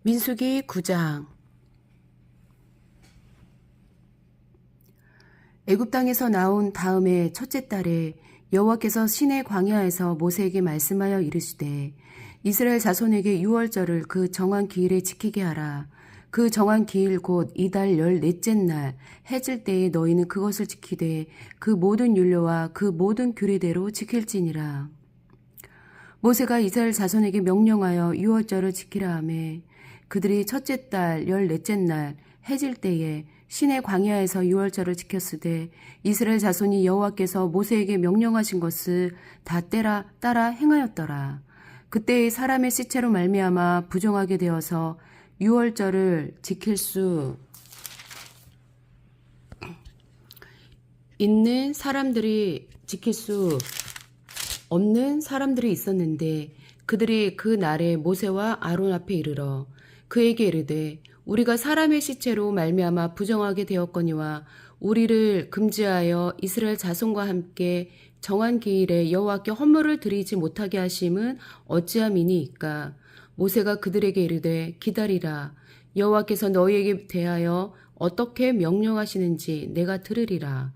민수기 9장. 애굽 땅에서 나온 다음에 첫째 달에 여호와께서 시내 광야에서 모세에게 말씀하여 이르시되 이스라엘 자손에게 유월절을 그 정한 기일에 지키게 하라. 그 정한 기일 곧 이달 14째 날 해질 때에 너희는 그것을 지키되 그 모든 율례와 그 모든 규례대로 지킬지니라. 모세가 이스라엘 자손에게 명령하여 유월절을 지키라 하매 그들이 첫째 달 14째 날 해질 때에 시내 광야에서 유월절을 지켰으되 이스라엘 자손이 여호와께서 모세에게 명령하신 것을 다 따라 행하였더라. 그때의 사람의 시체로 말미암아 부정하게 되어서 유월절을 지킬 수 있는 사람들이 지킬 수 없는 사람들이 있었는데 그들이 그 날에 모세와 아론 앞에 이르러 그에게 이르되 우리가 사람의 시체로 말미암아 부정하게 되었거니와 우리를 금지하여 이스라엘 자손과 함께 정한 기일에 여호와께 헌물을 드리지 못하게 하심은 어찌함이니이까. 모세가 그들에게 이르되 기다리라. 여호와께서 너희에게 대하여 어떻게 명령하시는지 내가 들으리라.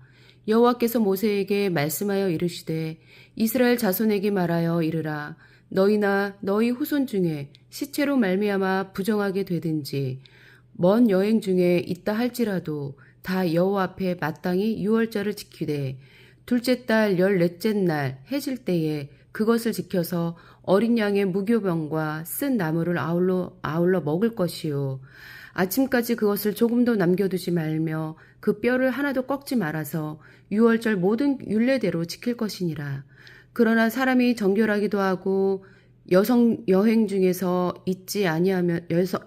여호와께서 모세에게 말씀하여 이르시되 이스라엘 자손에게 말하여 이르라. 너희나 너희 후손 중에 시체로 말미암아 부정하게 되든지 먼 여행 중에 있다 할지라도 다 여호와 앞에 마땅히 유월절을 지키되 둘째 달 14째 날 해질 때에 그것을 지켜서 어린 양의 무교병과 쓴 나물을 아울러 먹을 것이요 아침까지 그것을 조금도 남겨두지 말며 그 뼈를 하나도 꺾지 말아서 유월절 모든 율례대로 지킬 것이니라. 그러나 사람이 정결하기도 하고 여행 중에도 잊지 아니하면서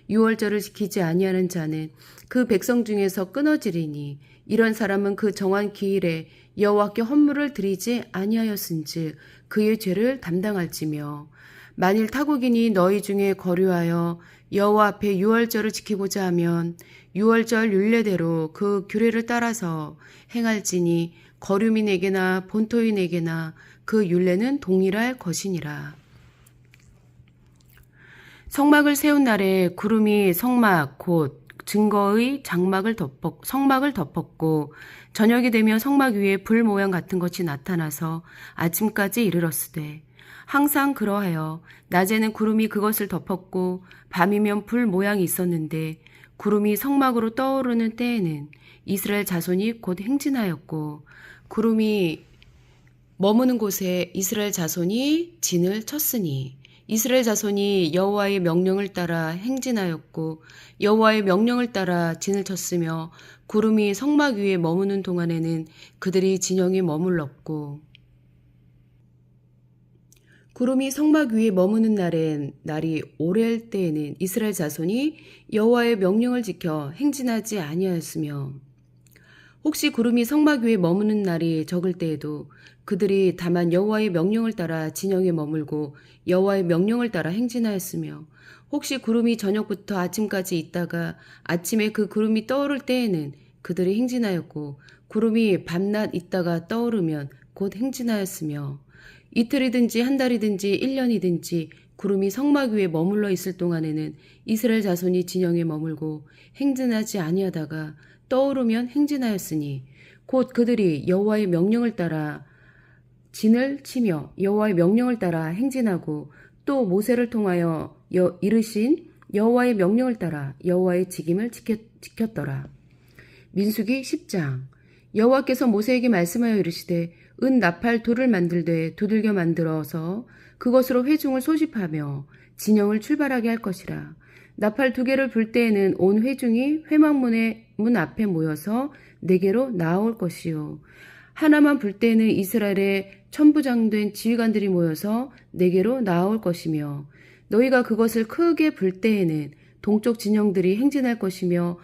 유월절을 지키지 아니하는 자는 그 백성 중에서 끊어지리니 이런 사람은 그 정한 기일에 여호와께 헌물을 드리지 아니하였은즉 그의 죄를 담당할지며 만일 타국인이 너희 중에 거류하여 여호와 앞에 유월절을 지키고자 하면 유월절 율례대로 그 규례를 따라서 행할지니 거류민에게나 본토인에게나 그 율례는 동일할 것이니라. 성막을 세운 날에 구름이 성막 곧 증거의 성막을 덮었고 저녁이 되면 성막 위에 불 모양 같은 것이 나타나서 아침까지 이르렀으되 항상 그러하여 낮에는 구름이 그것을 덮었고 밤이면 불 모양이 있었는데 구름이 성막으로 떠오르는 때에는 이스라엘 자손이 곧 행진하였고 구름이 머무는 곳에 이스라엘 자손이 진을 쳤으니 이스라엘 자손이 여호와의 명령을 따라 행진하였고 여호와의 명령을 따라 진을 쳤으며 구름이 성막 위에 머무는 동안에는 그들이 진영에 머물렀고 구름이 성막 위에 머무는 날이 오랠 때에는 이스라엘 자손이 여호와의 명령을 지켜 행진하지 아니하였으며 혹시 구름이 성막 위에 머무는 날이 적을 때에도 그들이 다만 여호와의 명령을 따라 진영에 머물고 여호와의 명령을 따라 행진하였으며 혹시 구름이 저녁부터 아침까지 있다가 아침에 그 구름이 떠오를 때에는 그들이 행진하였고 구름이 밤낮 있다가 떠오르면 곧 행진하였으며 이틀이든지 한 달이든지 1년이든지 구름이 성막 위에 머물러 있을 동안에는 이스라엘 자손이 진영에 머물고 행진하지 아니하다가 떠오르면 행진하였으니 곧 그들이 여호와의 명령을 따라 진을 치며 여호와의 명령을 따라 행진하고 또 모세를 통하여 이르신 여호와의 명령을 따라 여호와의 직임을 지켰더라. 민수기 10장. 여호와께서 모세에게 말씀하여 이르시되 은 나팔 둘을 만들되 두들겨 만들어서 그것으로 회중을 소집하며 진영을 출발하게 할 것이라. 나팔 2개를 불 때에는 온 회중이 회막문의 문 앞에 모여서 내게로 나아올 것이요 하나만 불 때에는 이스라엘의 천부장된 지휘관들이 모여서 내게로 나아올 것이며 너희가 그것을 크게 불 때에는 동쪽 진영들이 행진할 것이며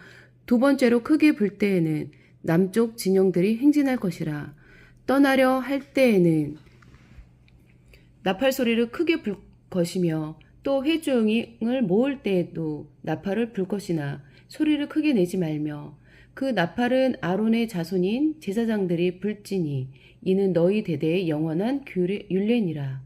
두 번째로 크게 불 때에는 남쪽 진영들이 행진할 것이라. 떠나려 할 때에는 나팔 소리를 크게 불 것이며 또 회중을 모을 때에도 나팔을 불 것이나 소리를 크게 내지 말며 그 나팔은 아론의 자손인 제사장들이 불지니 이는 너희 대대의 영원한 율례니라.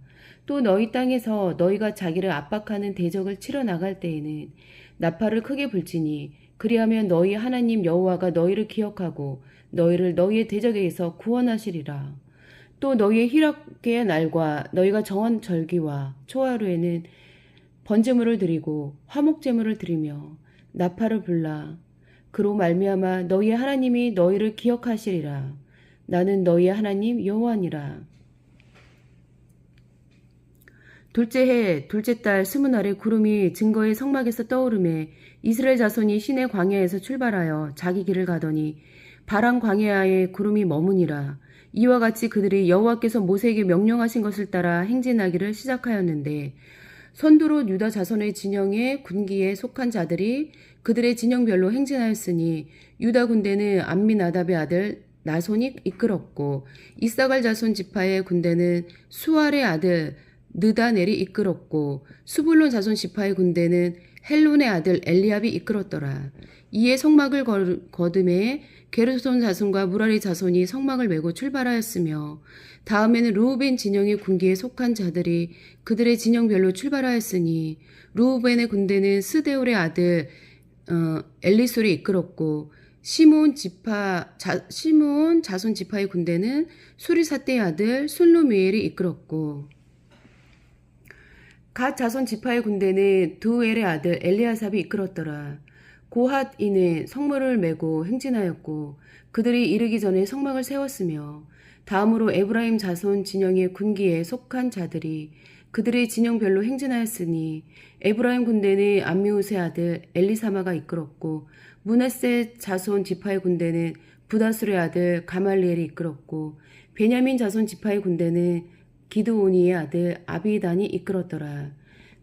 또 너희 땅에서 너희가 자기를 압박하는 대적을 치러 나갈 때에는 나팔을 크게 불지니 그리하면 너희 하나님 여호와가 너희를 기억하고 너희를 너희의 대적에게서 구원하시리라. 또 너희의 희락의 날과 너희가 정한 절기와 초하루에는 번제물을 드리고 화목제물을 드리며 나팔을 불라. 그로 말미암아 너희의 하나님이 너희를 기억하시리라. 나는 너희의 하나님 여호와니라. 둘째 해 둘째 달 20날에 구름이 증거의 성막에서 떠오르매 이스라엘 자손이 시내 광야에서 출발하여 자기 길을 가더니 바람 광야에 구름이 머무니라. 이와 같이 그들이 여호와께서 모세에게 명령하신 것을 따라 행진하기를 시작하였는데 선두로 유다 자손의 진영의 군기에 속한 자들이 그들의 진영별로 행진하였으니 유다 군대는 암미나답의 아들 나손이 이끌었고 이사갈 자손 지파의 군대는 수알의 아들 느다넬이 이끌었고 수불론 자손 지파의 군대는 헬론의 아들 엘리압이 이끌었더라. 이에 성막을 거듭해 게르손 자손과 무라리 자손이 성막을 메고 출발하였으며 다음에는 르우벤 진영의 군기에 속한 자들이 그들의 진영별로 출발하였으니 르우벤의 군대는 스데울의 아들 엘리술이 이끌었고 시므온 자손 지파의 군대는 수리사떼의 아들 술루미엘이 이끌었고 갓 자손 지파의 군대는 두엘의 아들 엘리아삽이 이끌었더라. 고핫인은 성물을 메고 행진하였고 그들이 이르기 전에 성막을 세웠으며 다음으로 에브라임 자손 진영의 군기에 속한 자들이 그들의 진영별로 행진하였으니 에브라임 군대는 암미우스의 아들 엘리사마가 이끌었고 므낫세 자손 지파의 군대는 부다술의 아들 가말리엘이 이끌었고 베냐민 자손 지파의 군대는 기드오니의 아들 아비단이 이끌었더라.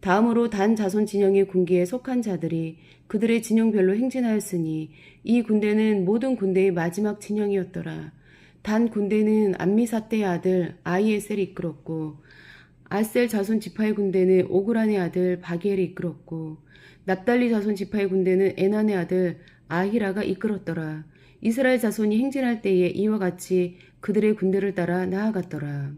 다음으로 단 자손 진영의 군기에 속한 자들이 그들의 진영별로 행진하였으니 이 군대는 모든 군대의 마지막 진영이었더라. 단 군대는 암미사떼의 아들 아이에셀이 이끌었고 아셀 자손 지파의 군대는 오그란의 아들 바기엘이 이끌었고 납달리 자손 지파의 군대는 에난의 아들 아히라가 이끌었더라. 이스라엘 자손이 행진할 때에 이와 같이 그들의 군대를 따라 나아갔더라.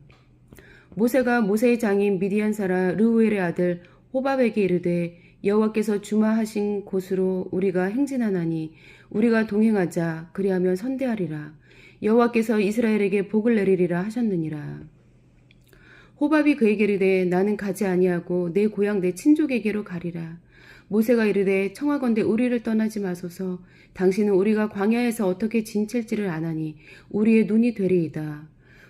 모세가 모세의 장인 미디안 사라 르우엘의 아들 호밥에게 이르되 여호와께서 주마하신 곳으로 우리가 행진하나니 우리가 동행하자. 그리하면 선대하리라. 여호와께서 이스라엘에게 복을 내리리라 하셨느니라. 호밥이 그에게 이르되 나는 가지 아니하고 내 고향 내 친족에게로 가리라. 모세가 이르되 청하건대 우리를 떠나지 마소서. 당신은 우리가 광야에서 어떻게 진칠지를 아나니 우리의 눈이 되리이다.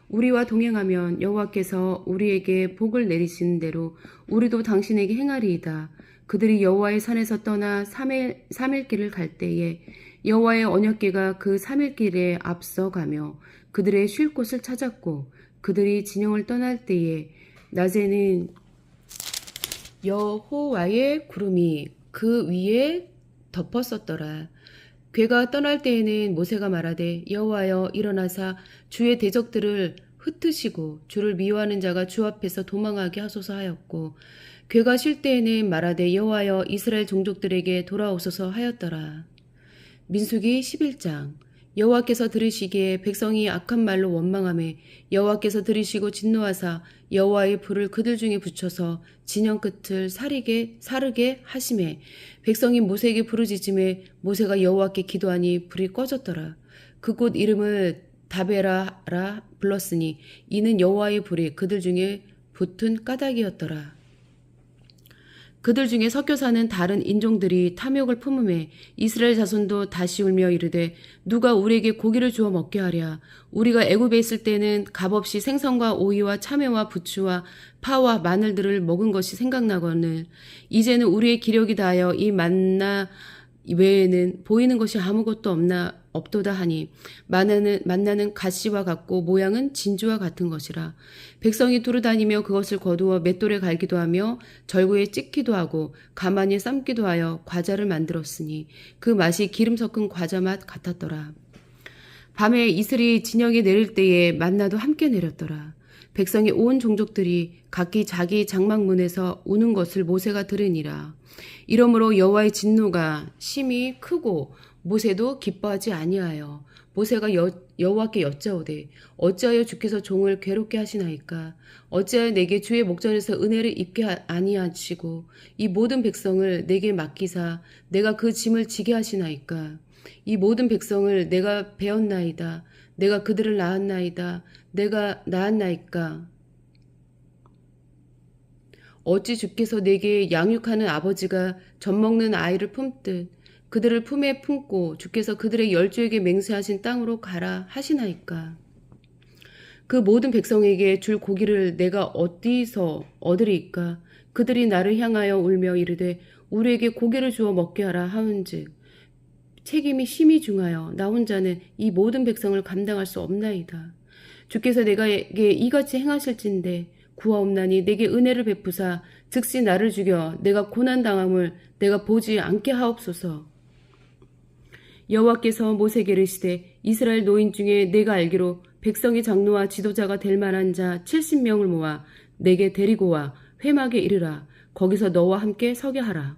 우리와 동행하면 여호와께서 우리에게 복을 내리시는 대로 우리도 당신에게 행하리이다. 그들이 여호와의 산에서 떠나 3일 길을 갈 때에 여호와의 언약궤가 그 3일 길에 앞서가며 그들의 쉴 곳을 찾았고 그들이 진영을 떠날 때에 낮에는 여호와의 구름이 그 위에 덮었었더라. 궤가 떠날 때에는 모세가 말하되 여호와여 일어나사 주의 대적들을 흩으시고 주를 미워하는 자가 주 앞에서 도망하게 하소서 하였고 궤가 쉴 때에는 말하되 여호와여 이스라엘 종족들에게 돌아오소서 하였더라. 민수기 11장. 여호와께서 들으시기에 백성이 악한 말로 원망하매 여호와께서 들으시고 진노하사 여호와의 불을 그들 중에 붙여서 진영 끝을 사르게 하시매 백성이 모세에게 부르짖음에 모세가 여호와께 기도하니 불이 꺼졌더라. 그곳 이름을 다베라라 불렀으니 이는 여호와의 불이 그들 중에 붙은 까닭이었더라. 그들 중에 섞여 사는 다른 인종들이 탐욕을 품음에 이스라엘 자손도 다시 울며 이르되 누가 우리에게 고기를 주어 먹게 하랴. 우리가 애굽에 있을 때는 값없이 생선과 오이와 참외와 부추와 파와 마늘들을 먹은 것이 생각나거늘 이제는 우리의 기력이 다하여 이 만나 외에는 보이는 것이 아무것도 없도다 하니 만나는 가시와 같고 모양은 진주와 같은 것이라. 백성이 두루 다니며 그것을 거두어 맷돌에 갈기도 하며 절구에 찍기도 하고 가마니에 삶기도 하여 과자를 만들었으니 그 맛이 기름 섞은 과자 맛 같았더라. 밤에 이슬이 진영에 내릴 때에 만나도 함께 내렸더라. 백성의 온 종족들이 각기 자기 장막문에서 우는 것을 모세가 들으니라. 이러므로 여호와의 진노가 심히 크고 모세도 기뻐하지 아니하여 모세가 여호와께 여짜오되 어찌하여 주께서 종을 괴롭게 하시나이까? 어찌하여 내게 주의 목전에서 은혜를 입게 아니하시고 이 모든 백성을 내게 맡기사 내가 그 짐을 지게 하시나이까? 이 모든 백성을 내가 배웠나이다. 내가 그들을 낳았나이다. 내가 낳았나이까? 어찌 주께서 내게 양육하는 아버지가 젖먹는 아이를 품듯 그들을 품에 품고 주께서 그들의 열조에게 맹세하신 땅으로 가라 하시나이까? 그 모든 백성에게 줄 고기를 내가 어디서 얻으리이까? 그들이 나를 향하여 울며 이르되 우리에게 고기를 주어 먹게 하라 하은즉 책임이 심히 중하여 나 혼자는 이 모든 백성을 감당할 수 없나이다. 주께서 내게 이같이 행하실진대 구하옵나니 내게 은혜를 베푸사 즉시 나를 죽여 내가 고난당함을 내가 보지 않게 하옵소서. 여호와께서 모세에게 이르시되 이스라엘 노인 중에 내가 알기로 백성의 장로와 지도자가 될 만한 자 70명을 모아 내게 데리고 와 회막에 이르라. 거기서 너와 함께 서게 하라.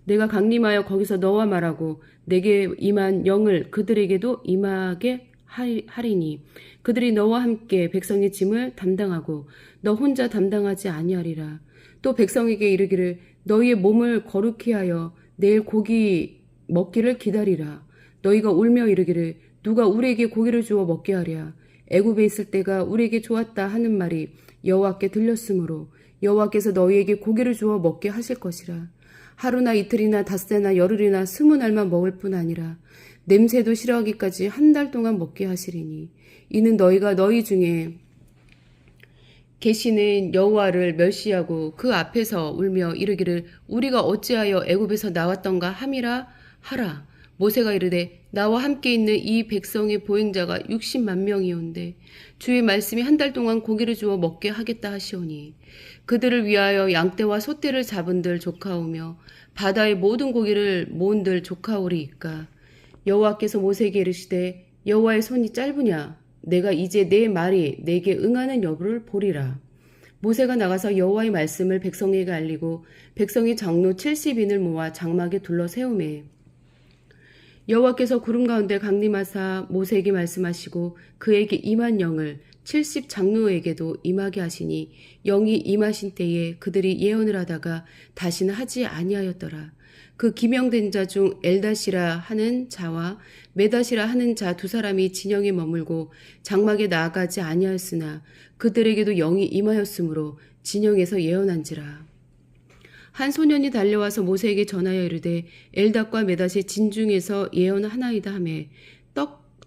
내가 강림하여 거기서 너와 말하고 내게 임한 영을 그들에게도 임하게 하리니 그들이 너와 함께 백성의 짐을 담당하고 너 혼자 담당하지 아니하리라. 또 백성에게 이르기를 너희의 몸을 거룩히 하여 내일 고기 먹기를 기다리라. 너희가 울며 이르기를 누가 우리에게 고기를 주어 먹게 하랴. 애굽에 있을 때가 우리에게 좋았다 하는 말이 여호와께 들렸으므로 여호와께서 너희에게 고기를 주어 먹게 하실 것이라. 하루나 이틀이나 닷새나 열흘이나 20날만 먹을 뿐 아니라 냄새도 싫어하기까지 한 달 동안 먹게 하시리니 이는 너희가 너희 중에 계시는 여호와를 멸시하고 그 앞에서 울며 이르기를 우리가 어찌하여 애굽에서 나왔던가 함이라 하라. 모세가 이르되 나와 함께 있는 이 백성의 보행자가 60만 명이온데 주의 말씀이 한 달 동안 고기를 주어 먹게 하겠다 하시오니 그들을 위하여 양떼와 소떼를 잡은들 조카오며 바다의 모든 고기를 모은들 조카오리이까. 여호와께서 모세에게 이르시되 여호와의 손이 짧으냐? 내가 이제 내 말이 내게 응하는 여부를 보리라. 모세가 나가서 여호와의 말씀을 백성에게 알리고 백성의 장로 70인을 모아 장막에 둘러 세우매 여호와께서 구름 가운데 강림하사 모세에게 말씀하시고 그에게 임한 영을 70 장로에게도 임하게 하시니 영이 임하신 때에 그들이 예언을 하다가 다시는 하지 아니하였더라. 그 기명된 자 중 엘다시라 하는 자와 메다시라 하는 자 두 사람이 진영에 머물고 장막에 나아가지 아니하였으나 그들에게도 영이 임하였으므로 진영에서 예언한지라. 한 소년이 달려와서 모세에게 전하여 이르되 엘닷과 메닷이 진중에서 예언하나이다 하매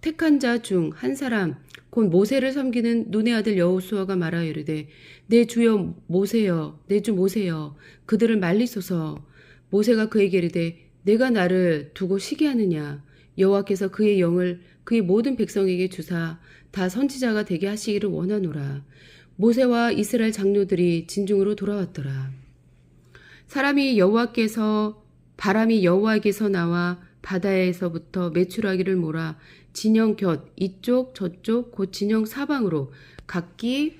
택한 자 중 한 사람 곧 모세를 섬기는 눈의 아들 여호수아가 말하여 이르되 내 주여 모세여 내 주 모세여 그들을 말리소서. 모세가 그에게 이르되 내가 나를 두고 쉬게 하느냐. 여호와께서 그의 영을 그의 모든 백성에게 주사 다 선지자가 되게 하시기를 원하노라. 모세와 이스라엘 장로들이 진중으로 돌아왔더라. 바람이 여호와에게서 나와 바다에서부터 메추라기를 몰아 진영 곁 이쪽 저쪽 곧 진영 사방으로 각기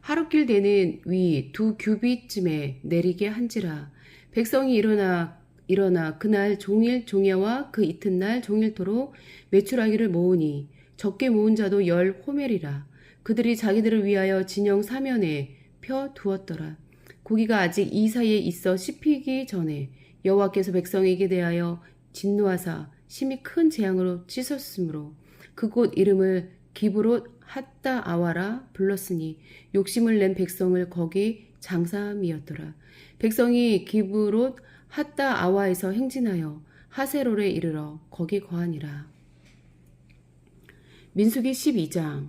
하루길 되는 위 2규빗쯤에 내리게 한지라. 백성이 일어나 그날 종일 종야와 그 이튿날 종일토록 메추라기를 모으니 적게 모은 자도 10호멜이라. 그들이 자기들을 위하여 진영 사면에 펴 두었더라. 고기가 아직 이 사이에 있어 씹히기 전에 여호와께서 백성에게 대하여 진노하사 심히 큰 재앙으로 찢었으므로 그곳 이름을 기브롯 핫다 아와라 불렀으니 욕심을 낸 백성을 거기 장사함이었더라. 백성이 기브롯 핫다 아와에서 행진하여 하세롤에 이르러 거기 거하니라. 민수기 12장.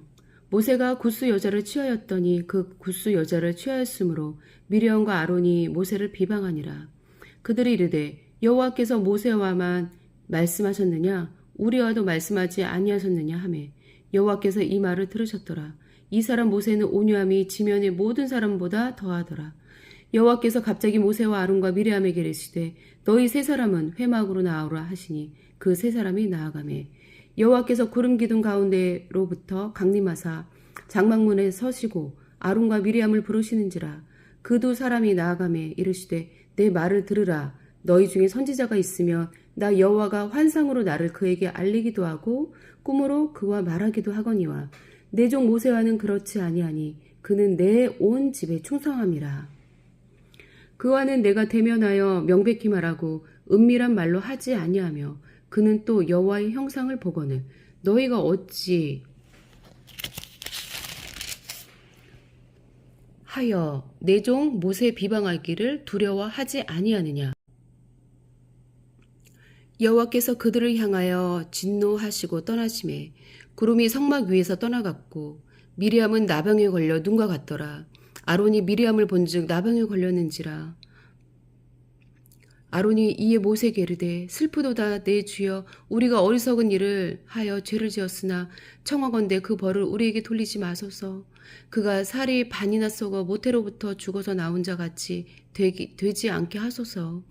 모세가 굿수 여자를 취하였더니 그 굿수 여자를 취하였으므로 미리암과 아론이 모세를 비방하니라. 그들이 이르되 여호와께서 모세와만 말씀하셨느냐 우리와도 말씀하지 아니하셨느냐 하매 여호와께서 이 말을 들으셨더라. 이 사람 모세는 온유함이 지면의 모든 사람보다 더하더라. 여호와께서 갑자기 모세와 아론과 미리암에게 이르시되 너희 세 사람은 회막으로 나아오라 하시니 그 세 사람이 나아가매 여호와께서 구름 기둥 가운데로부터 강림하사 장막문에 서시고 아론과 미리암을 부르시는지라. 그 두 사람이 나아가매 이르시되 내 말을 들으라. 너희 중에 선지자가 있으면 나 여호와가 환상으로 나를 그에게 알리기도 하고 꿈으로 그와 말하기도 하거니와 내 종 모세와는 그렇지 아니하니 그는 내 온 집에 충성함이라. 그와는 내가 대면하여 명백히 말하고 은밀한 말로 하지 아니하며 그는 또 여호와의 형상을 보거늘 너희가 어찌 하여 내 종 모세 비방하기를 두려워하지 아니하느냐. 여호와께서 그들을 향하여 진노하시고 떠나심에 구름이 성막 위에서 떠나갔고 미리암은 나병에 걸려 눈과 같더라. 아론이 미리암을 본즉 나병에 걸렸는지라. 아론이 이에 모세에게 이르되 슬프도다 내 주여 우리가 어리석은 일을 하여 죄를 지었으나 청하건대 그 벌을 우리에게 돌리지 마소서. 그가 살이 반이나 썩어 모태로부터 죽어서 나온 자 같이 되지 않게 하소서.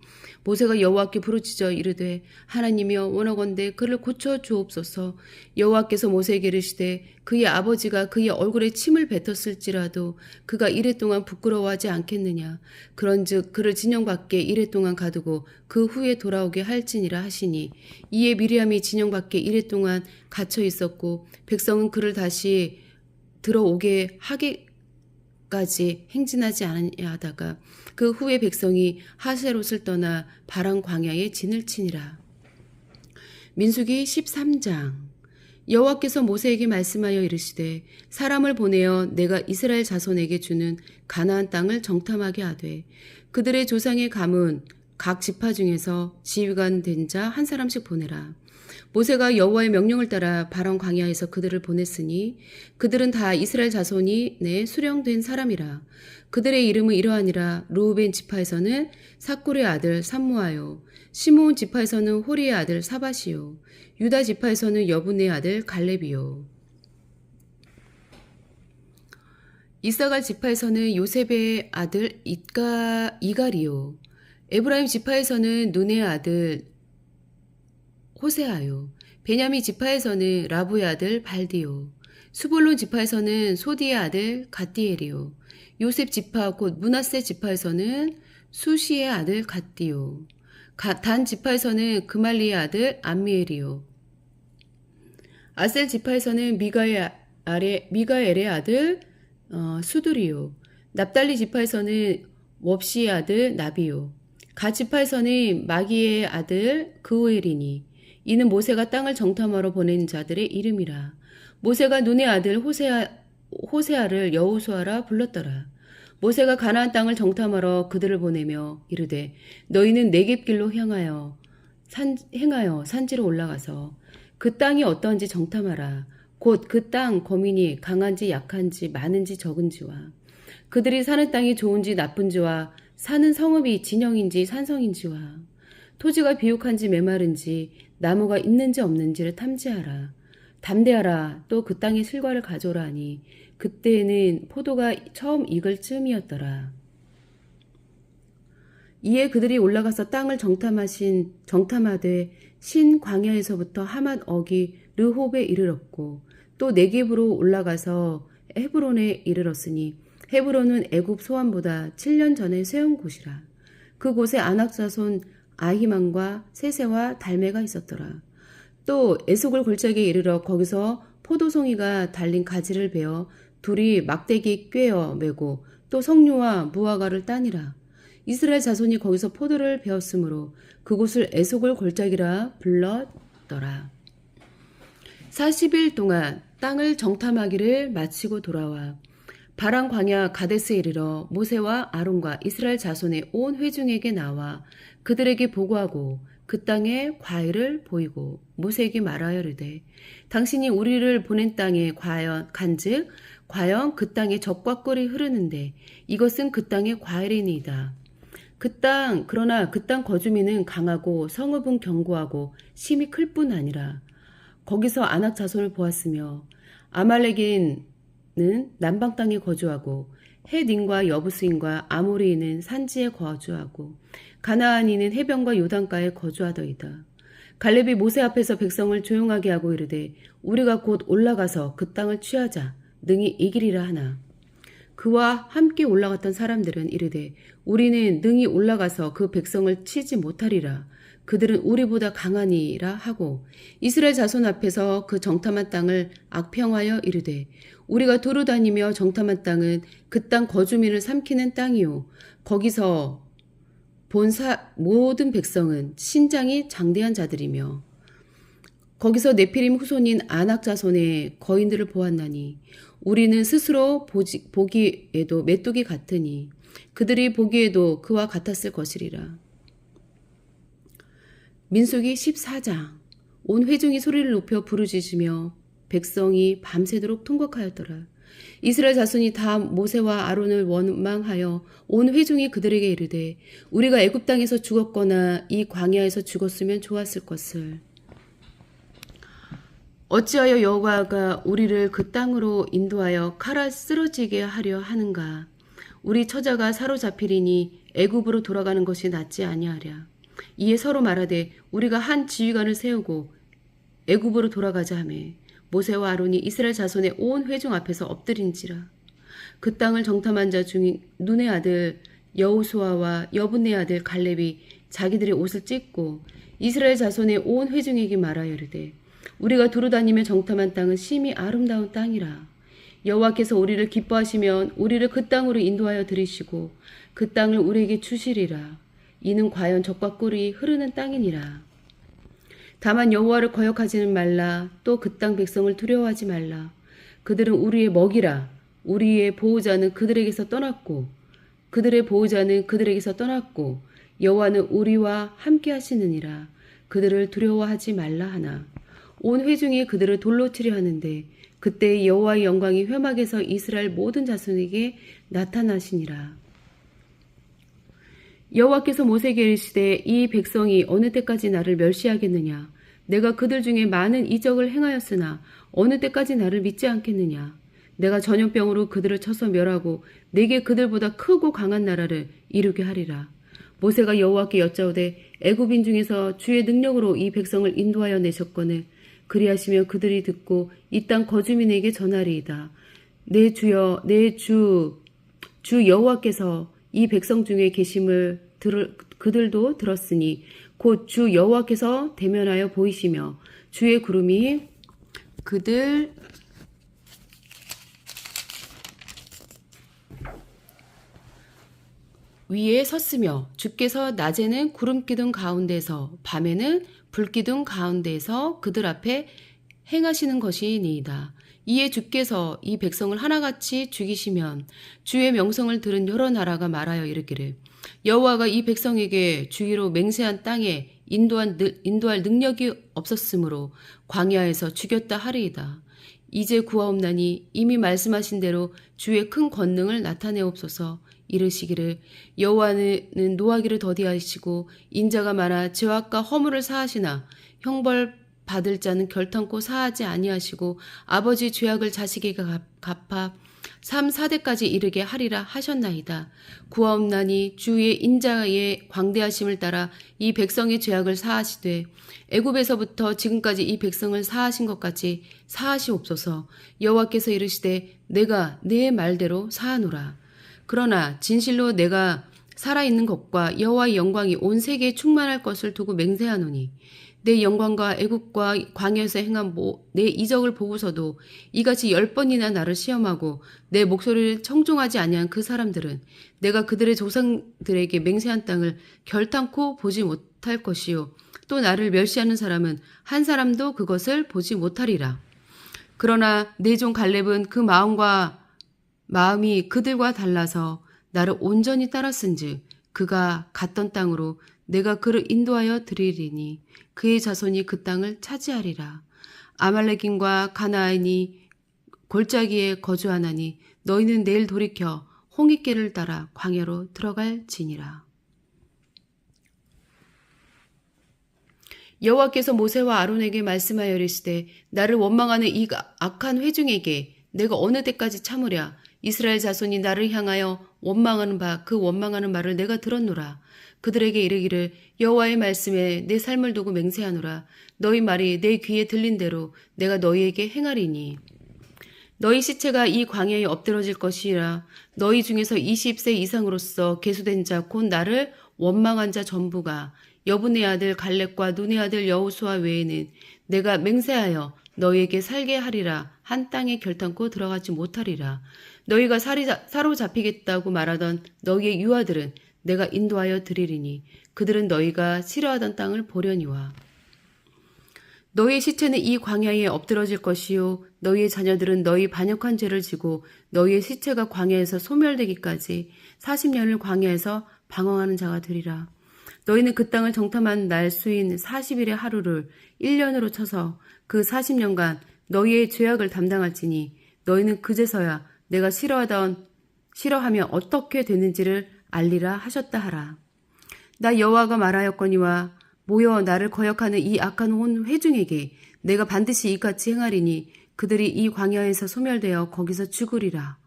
모세가 여호와께 부르짖어 이르되 하나님이여 원하건대 그를 고쳐 주옵소서. 여호와께서 모세에게 이르시되 그의 아버지가 그의 얼굴에 침을 뱉었을지라도 그가 이레 동안 부끄러워하지 않겠느냐. 그런즉 그를 진영 밖에 이레 동안 가두고 그 후에 돌아오게 할지니라 하시니 이에 미리암이 진영 밖에 이레 동안 갇혀 있었고 백성은 그를 다시 들어오게 하기까지 행진하지 아니하다가 그 후에 백성이 하세롯을 떠나 바람 광야에 진을 치니라. 민수기 13장. 여호와께서 모세에게 말씀하여 이르시되 사람을 보내어 내가 이스라엘 자손에게 주는 가나안 땅을 정탐하게 하되 그들의 조상의 가문 각 지파 중에서 지휘관 된 자 한 사람씩 보내라. 모세가 여호와의 명령을 따라 바람 광야에서 그들을 보냈으니 그들은 다 이스라엘 자손이 내 수령된 사람이라. 그들의 이름은 이러하니라. 루우벤 지파에서는 사꿀의 아들 삼무아요. 시므온 지파에서는 호리의 아들 사밧이요. 유다 지파에서는 여분의 아들 갈렙이요. 이사갈 지파에서는 요셉의 아들 이갈이요. 에브라임 지파에서는 눈의 아들 호세아요. 베냐민 지파에서는 라부의 아들 발디요. 수볼론 지파에서는 소디의 아들 갓디엘이요. 요셉 지파 곧 므낫세 지파에서는 수시의 아들 갓디요. 단 지파에서는 그말리의 아들 암미엘이요. 아셀 지파에서는 미가엘의 아들 수두리요. 납달리 지파에서는 웁시의 아들 나비요. 갓 지파에서는 마기의 아들 그오엘이니 이는 모세가 땅을 정탐하러 보낸 자들의 이름이라. 모세가 눈의 아들 호세아를 여호수아라 불렀더라. 모세가 가나안 땅을 정탐하러 그들을 보내며 이르되 너희는 네겝길로 행하여 산지로 올라가서 그 땅이 어떠한지 정탐하라. 곧 그 땅 거민이 강한지 약한지 많은지 적은지와 그들이 사는 땅이 좋은지 나쁜지와 사는 성읍이 진영인지 산성인지와 토지가 비옥한지 메마른지 나무가 있는지 없는지를 탐지하라. 담대하라. 또 그 땅의 실과를 가져오라 하니 그때는 포도가 처음 익을 즈음이었더라. 이에 그들이 올라가서 땅을 정탐하되 신 광야에서부터 하맛 어기 르홉에 이르렀고 또 네겝으로 올라가서 헤브론에 이르렀으니 헤브론은 애굽 소환보다 7년 전에 세운 곳이라. 그곳에 아낙 자손 아히만과 세세와 달메가 있었더라. 또 에속을 골짜기에 이르러 거기서 포도송이가 달린 가지를 베어 둘이 막대기 꿰어 메고 또 석류와 무화과를 따니라. 이스라엘 자손이 거기서 포도를 베었으므로 그곳을 에속을 골짜기라 불렀더라. 40일 동안 땅을 정탐하기를 마치고 돌아와 바람 광야 가데스에 이르러 모세와 아론과 이스라엘 자손의 온 회중에게 나와 그들에게 보고하고 그 땅의 과일을 보이고 모세에게 말하여 이르되 당신이 우리를 보낸 땅에 간즉 과연 그 땅에 젖과 꿀이 흐르는데 이것은 그 땅의 과일이니이다. 그러나 그 땅 거주민은 강하고 성읍은 견고하고 심이 클 뿐 아니라 거기서 아낙 자손을 보았으며 아말렉인은 남방 땅에 거주하고 헷인과 여부스인과 아모리인은 산지에 거주하고 가나안인은 해변과 요단가에 거주하더이다. 갈렙이 모세 앞에서 백성을 조용하게 하고 이르되 우리가 곧 올라가서 그 땅을 취하자 능히 이기리라 하나 그와 함께 올라갔던 사람들은 이르되 우리는 능히 올라가서 그 백성을 치지 못하리라. 그들은 우리보다 강하니라 하고 이스라엘 자손 앞에서 그 정탐한 땅을 악평하여 이르되 우리가 두루 다니며 정탐한 땅은 그 땅 거주민을 삼키는 땅이요 거기서 본 모든 백성은 신장이 장대한 자들이며 거기서 네피림 후손인 아낙 자손의 거인들을 보았나니 우리는 스스로 보기에도 메뚜기 같으니 그들이 보기에도 그와 같았을 것이리라. 민수기 14장. 온 회중이 소리를 높여 부르짖으며 백성이 밤새도록 통곡하였더라. 이스라엘 자손이 다 모세와 아론을 원망하여 온 회중이 그들에게 이르되 우리가 애굽 땅에서 죽었거나 이 광야에서 죽었으면 좋았을 것을 어찌하여 여호와가 우리를 그 땅으로 인도하여 칼아 쓰러지게 하려 하는가. 우리 처자가 사로잡히리니 애굽으로 돌아가는 것이 낫지 아니하랴. 이에 서로 말하되 우리가 한 지휘관을 세우고 애굽으로 돌아가자 하매 모세와 아론이 이스라엘 자손의 온 회중 앞에서 엎드린지라. 그 땅을 정탐한 자 중에 눈의 아들 여호수아와 여분의 아들 갈렙이 자기들의 옷을 찢고 이스라엘 자손의 온 회중에게 말하여 이르되 우리가 두루 다니며 정탐한 땅은 심히 아름다운 땅이라. 여호와께서 우리를 기뻐하시면 우리를 그 땅으로 인도하여 들이시고 그 땅을 우리에게 주시리라. 이는 과연 젖과 꿀이 흐르는 땅이니라. 다만 여호와를 거역하지는 말라. 또 그 땅 백성을 두려워하지 말라. 그들은 우리의 먹이라. 우리의 보호자는 그들에게서 떠났고 그들의 보호자는 그들에게서 떠났고 여호와는 우리와 함께 하시느니라. 그들을 두려워하지 말라 하나. 온 회중이 그들을 돌로 치려 하는데 그때 여호와의 영광이 회막에서 이스라엘 모든 자손에게 나타나시니라. 여호와께서 모세에게 이르시되 이 백성이 어느 때까지 나를 멸시하겠느냐. 내가 그들 중에 많은 이적을 행하였으나 어느 때까지 나를 믿지 않겠느냐. 내가 전염병으로 그들을 쳐서 멸하고 내게 그들보다 크고 강한 나라를 이루게 하리라. 모세가 여호와께 여짜오되 애굽인 중에서 주의 능력으로 이 백성을 인도하여 내셨거늘 그리하시며 그들이 듣고 이 땅 거주민에게 전하리이다. 내 주여 내 주 여호와께서 이 백성 중에 계심을 그들도 들었으니 곧 주 여호와께서 대면하여 보이시며 주의 구름이 그들 위에 섰으며 주께서 낮에는 구름기둥 가운데서 밤에는 불기둥 가운데서 그들 앞에 행하시는 것이니이다. 이에 주께서 이 백성을 하나같이 죽이시면 주의 명성을 들은 여러 나라가 말하여 이르기를 여호와가 이 백성에게 주기로 맹세한 땅에 인도할 능력이 없었으므로 광야에서 죽였다 하리이다. 이제 구하옵나니 이미 말씀하신 대로 주의 큰 권능을 나타내옵소서. 이르시기를 여호와는 노하기를 더디하시고 인자가 많아 죄악과 허물을 사하시나 형벌 받을 자는 결탄코 사하지 아니하시고 아버지 죄악을 자식에게 갚아 3, 4대까지 이르게 하리라 하셨나이다. 구하옵나니 주의 인자의 광대하심을 따라 이 백성의 죄악을 사하시되 애굽에서부터 지금까지 이 백성을 사하신 것 같이 사하시옵소서. 여호와께서 이르시되 내가 내 말대로 사하노라. 그러나 진실로 내가 살아있는 것과 여호와의 영광이 온 세계에 충만할 것을 두고 맹세하노니 내 영광과 애굽과 광야에서 행한 내 이적을 보고서도 이같이 10번이나 나를 시험하고 내 목소리를 청종하지 아니한 그 사람들은 내가 그들의 조상들에게 맹세한 땅을 결탄코 보지 못할 것이요 또 나를 멸시하는 사람은 한 사람도 그것을 보지 못하리라. 그러나 내 종 갈렙은 그 마음이 그들과 달라서 나를 온전히 따랐은즉 그가 갔던 땅으로 내가 그를 인도하여 드리리니 그의 자손이 그 땅을 차지하리라. 아말렉인과 가나안이 골짜기에 거주하나니 너희는 내일 돌이켜 홍익길을 따라 광야로 들어갈지니라. 여호와께서 모세와 아론에게 말씀하여 이르시되 나를 원망하는 이 악한 회중에게 내가 어느 때까지 참으랴. 이스라엘 자손이 나를 향하여 원망하는 그 원망하는 말을 내가 들었노라. 그들에게 이르기를 여호와의 말씀에 내 삶을 두고 맹세하노라. 너희 말이 내 귀에 들린 대로 내가 너희에게 행하리니 너희 시체가 이 광야에 엎드러질 것이라. 너희 중에서 20세 이상으로서 계수된 자 곧 나를 원망한 자 전부가 여분의 아들 갈렙과 눈의 아들 여호수아 외에는 내가 맹세하여 너희에게 살게 하리라 한 땅에 결탄코 들어가지 못하리라. 너희가 사로잡히겠다고 말하던 너희의 유아들은 내가 인도하여 드리리니 그들은 너희가 싫어하던 땅을 보려니와. 너희의 시체는 이 광야에 엎드러질 것이요 너희의 자녀들은 너희 반역한 죄를 지고 너희의 시체가 광야에서 소멸되기까지 40년을 광야에서 방황하는 자가 되리라. 너희는 그 땅을 정탐한 날 수인 40일의 하루를 1년으로 쳐서 그 40년간 너희의 죄악을 담당할지니 너희는 그제서야 내가 싫어하며 어떻게 됐는지를 알리라 하셨다 하라. 나 여호와가 말하였거니와 모여 나를 거역하는 이 악한 온 회중에게 내가 반드시 이같이 행하리니 그들이 이 광야에서 소멸되어 거기서 죽으리라.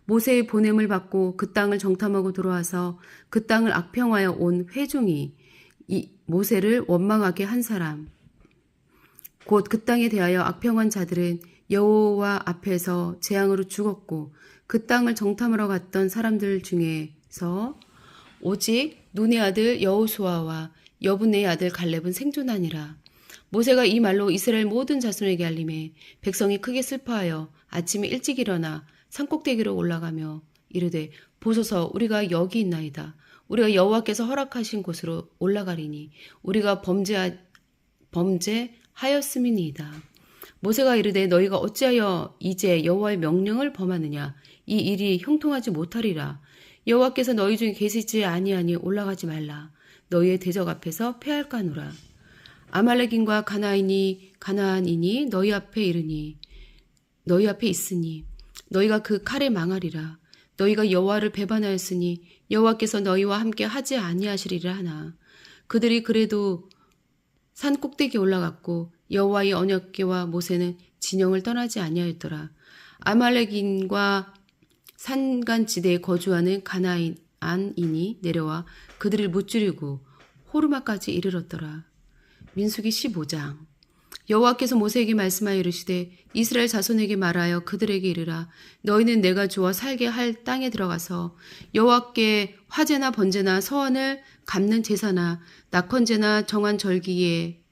모세의 보냄을 받고 그 땅을 정탐하고 돌아와서 그 땅을 악평하여 온 회중이 이 모세를 원망하게 한 사람 곧 그 땅에 대하여 악평한 자들은 여호와 앞에서 재앙으로 죽었고 그 땅을 정탐하러 갔던 사람들 중에서 오직 눈의 아들 여호수아와 여분의 아들 갈렙은 생존하니라. 모세가 이 말로 이스라엘 모든 자손에게 알림해 백성이 크게 슬퍼하여 아침에 일찍 일어나 산꼭대기로 올라가며 이르되 보소서 우리가 여기 있나이다. 우리가 여호와께서 허락하신 곳으로 올라가리니 우리가 범죄하였음이니이다. 모세가 이르되 너희가 어찌하여 이제 여호와의 명령을 범하느냐. 이 일이 형통하지 못하리라. 여호와께서 너희 중에 계시지 아니하니 올라가지 말라. 너희의 대적 앞에서 패할까노라. 아말렉인과 가나안인이 너희 앞에 있으니 너희가 그 칼에 망하리라. 너희가 여호와를 배반하였으니 여호와께서 너희와 함께 하지 아니하시리라 하나. 그들이 그래도 산 꼭대기에 올라갔고 여호와의 언약궤와 모세는 진영을 떠나지 아니하였더라. 아말렉인과 산간지대에 거주하는 가나안인이 내려와 그들을 무찌르고 호르마까지 이르렀더라. 민수기 15장. 여호와께서 모세에게 말씀하여 이르시되 이스라엘 자손에게 말하여 그들에게 이르라. 너희는 내가 주어 살게 할 땅에 들어가서 여호와께 화제나 번제나 서원을 갚는 제사나 낙헌제나 정한 절기제에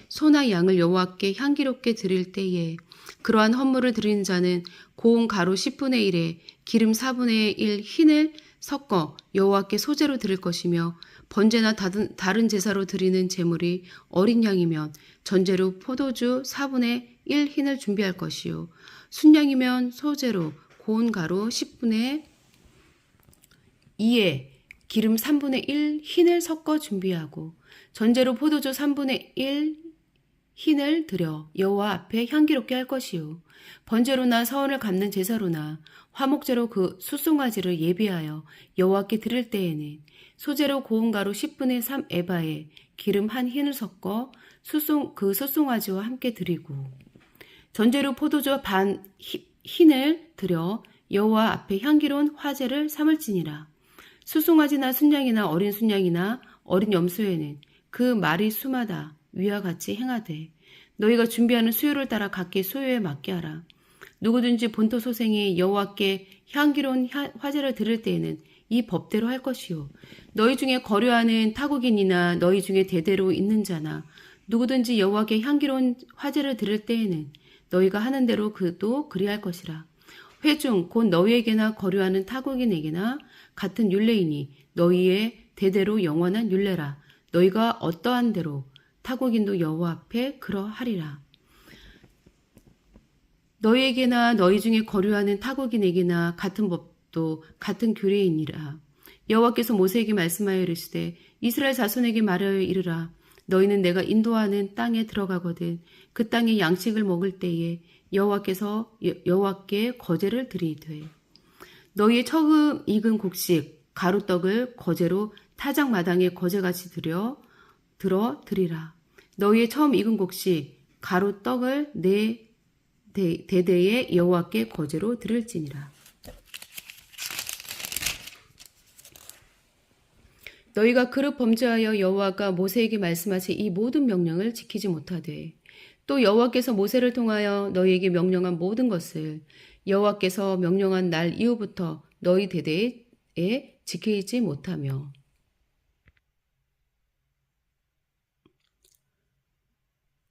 소나 양을 여호와께 향기롭게 드릴 때에 그러한 헌물을 드리는 자는 고운 가루 10분의 1에 기름 4분의 1 흰을 섞어 여호와께 소제로 드릴 것이며 번제나 다른 제사로 드리는 제물이 어린 양이면 전제로 포도주 4분의 1 흰을 준비할 것이요 순양이면 소제로 고운 가루 10분의 2에 기름 3분의 1 흰을 섞어 준비하고 전제로 포도주 3분의 1 흰을 드려 여호와 앞에 향기롭게 할 것이요 번제로나 서원을 갚는 제사로나 화목제로 그 수송아지를 예비하여 여호와께 드릴 때에는 소제로 고운 가루 10분의 3 에바에 기름 한 흰을 섞어 그 수송아지와 함께 드리고 전제로 포도주 반 흰을 드려 여호와 앞에 향기로운 화제를 삼을지니라. 수송아지나 순양이나 어린 순양이나 어린 염소에는 그 말이 수마다 위와 같이 행하되 너희가 준비하는 수요를 따라 각기 수요에 맞게 하라. 누구든지 본토 소생이 여호와께 향기로운 화제를 드릴 때에는 이 법대로 할 것이요 너희 중에 거류하는 타국인이나 너희 중에 대대로 있는 자나 누구든지 여호와께 향기로운 화제를 드릴 때에는 너희가 하는 대로 그도 그리할 것이라. 회중 곧 너희에게나 거류하는 타국인에게나 같은 율례이니 너희의 대대로 영원한 율례라. 너희가 어떠한 대로 타국인도 여호와 앞에 그러하리라. 너희에게나 너희 중에 거류하는 타국인에게나 같은 법도 같은 규례이니라. 여호와께서 모세에게 말씀하여 이르시되 이스라엘 자손에게 말하여 이르라. 너희는 내가 인도하는 땅에 들어가거든 그 땅의 양식을 먹을 때에 여호와께 거제를 드리되 너희의 처음 익은 곡식 가루떡을 거제로 타작 마당에 거제같이 들어 드리라. 너희의 처음 익은 곡식 가루떡을 내 대대에 여호와께 거제로 드릴지니라. 너희가 그릇 범죄하여 여호와가 모세에게 말씀하신 이 모든 명령을 지키지 못하되 또 여호와께서 모세를 통하여 너희에게 명령한 모든 것을 여호와께서 명령한 날 이후부터 너희 대대에 지키지 못하며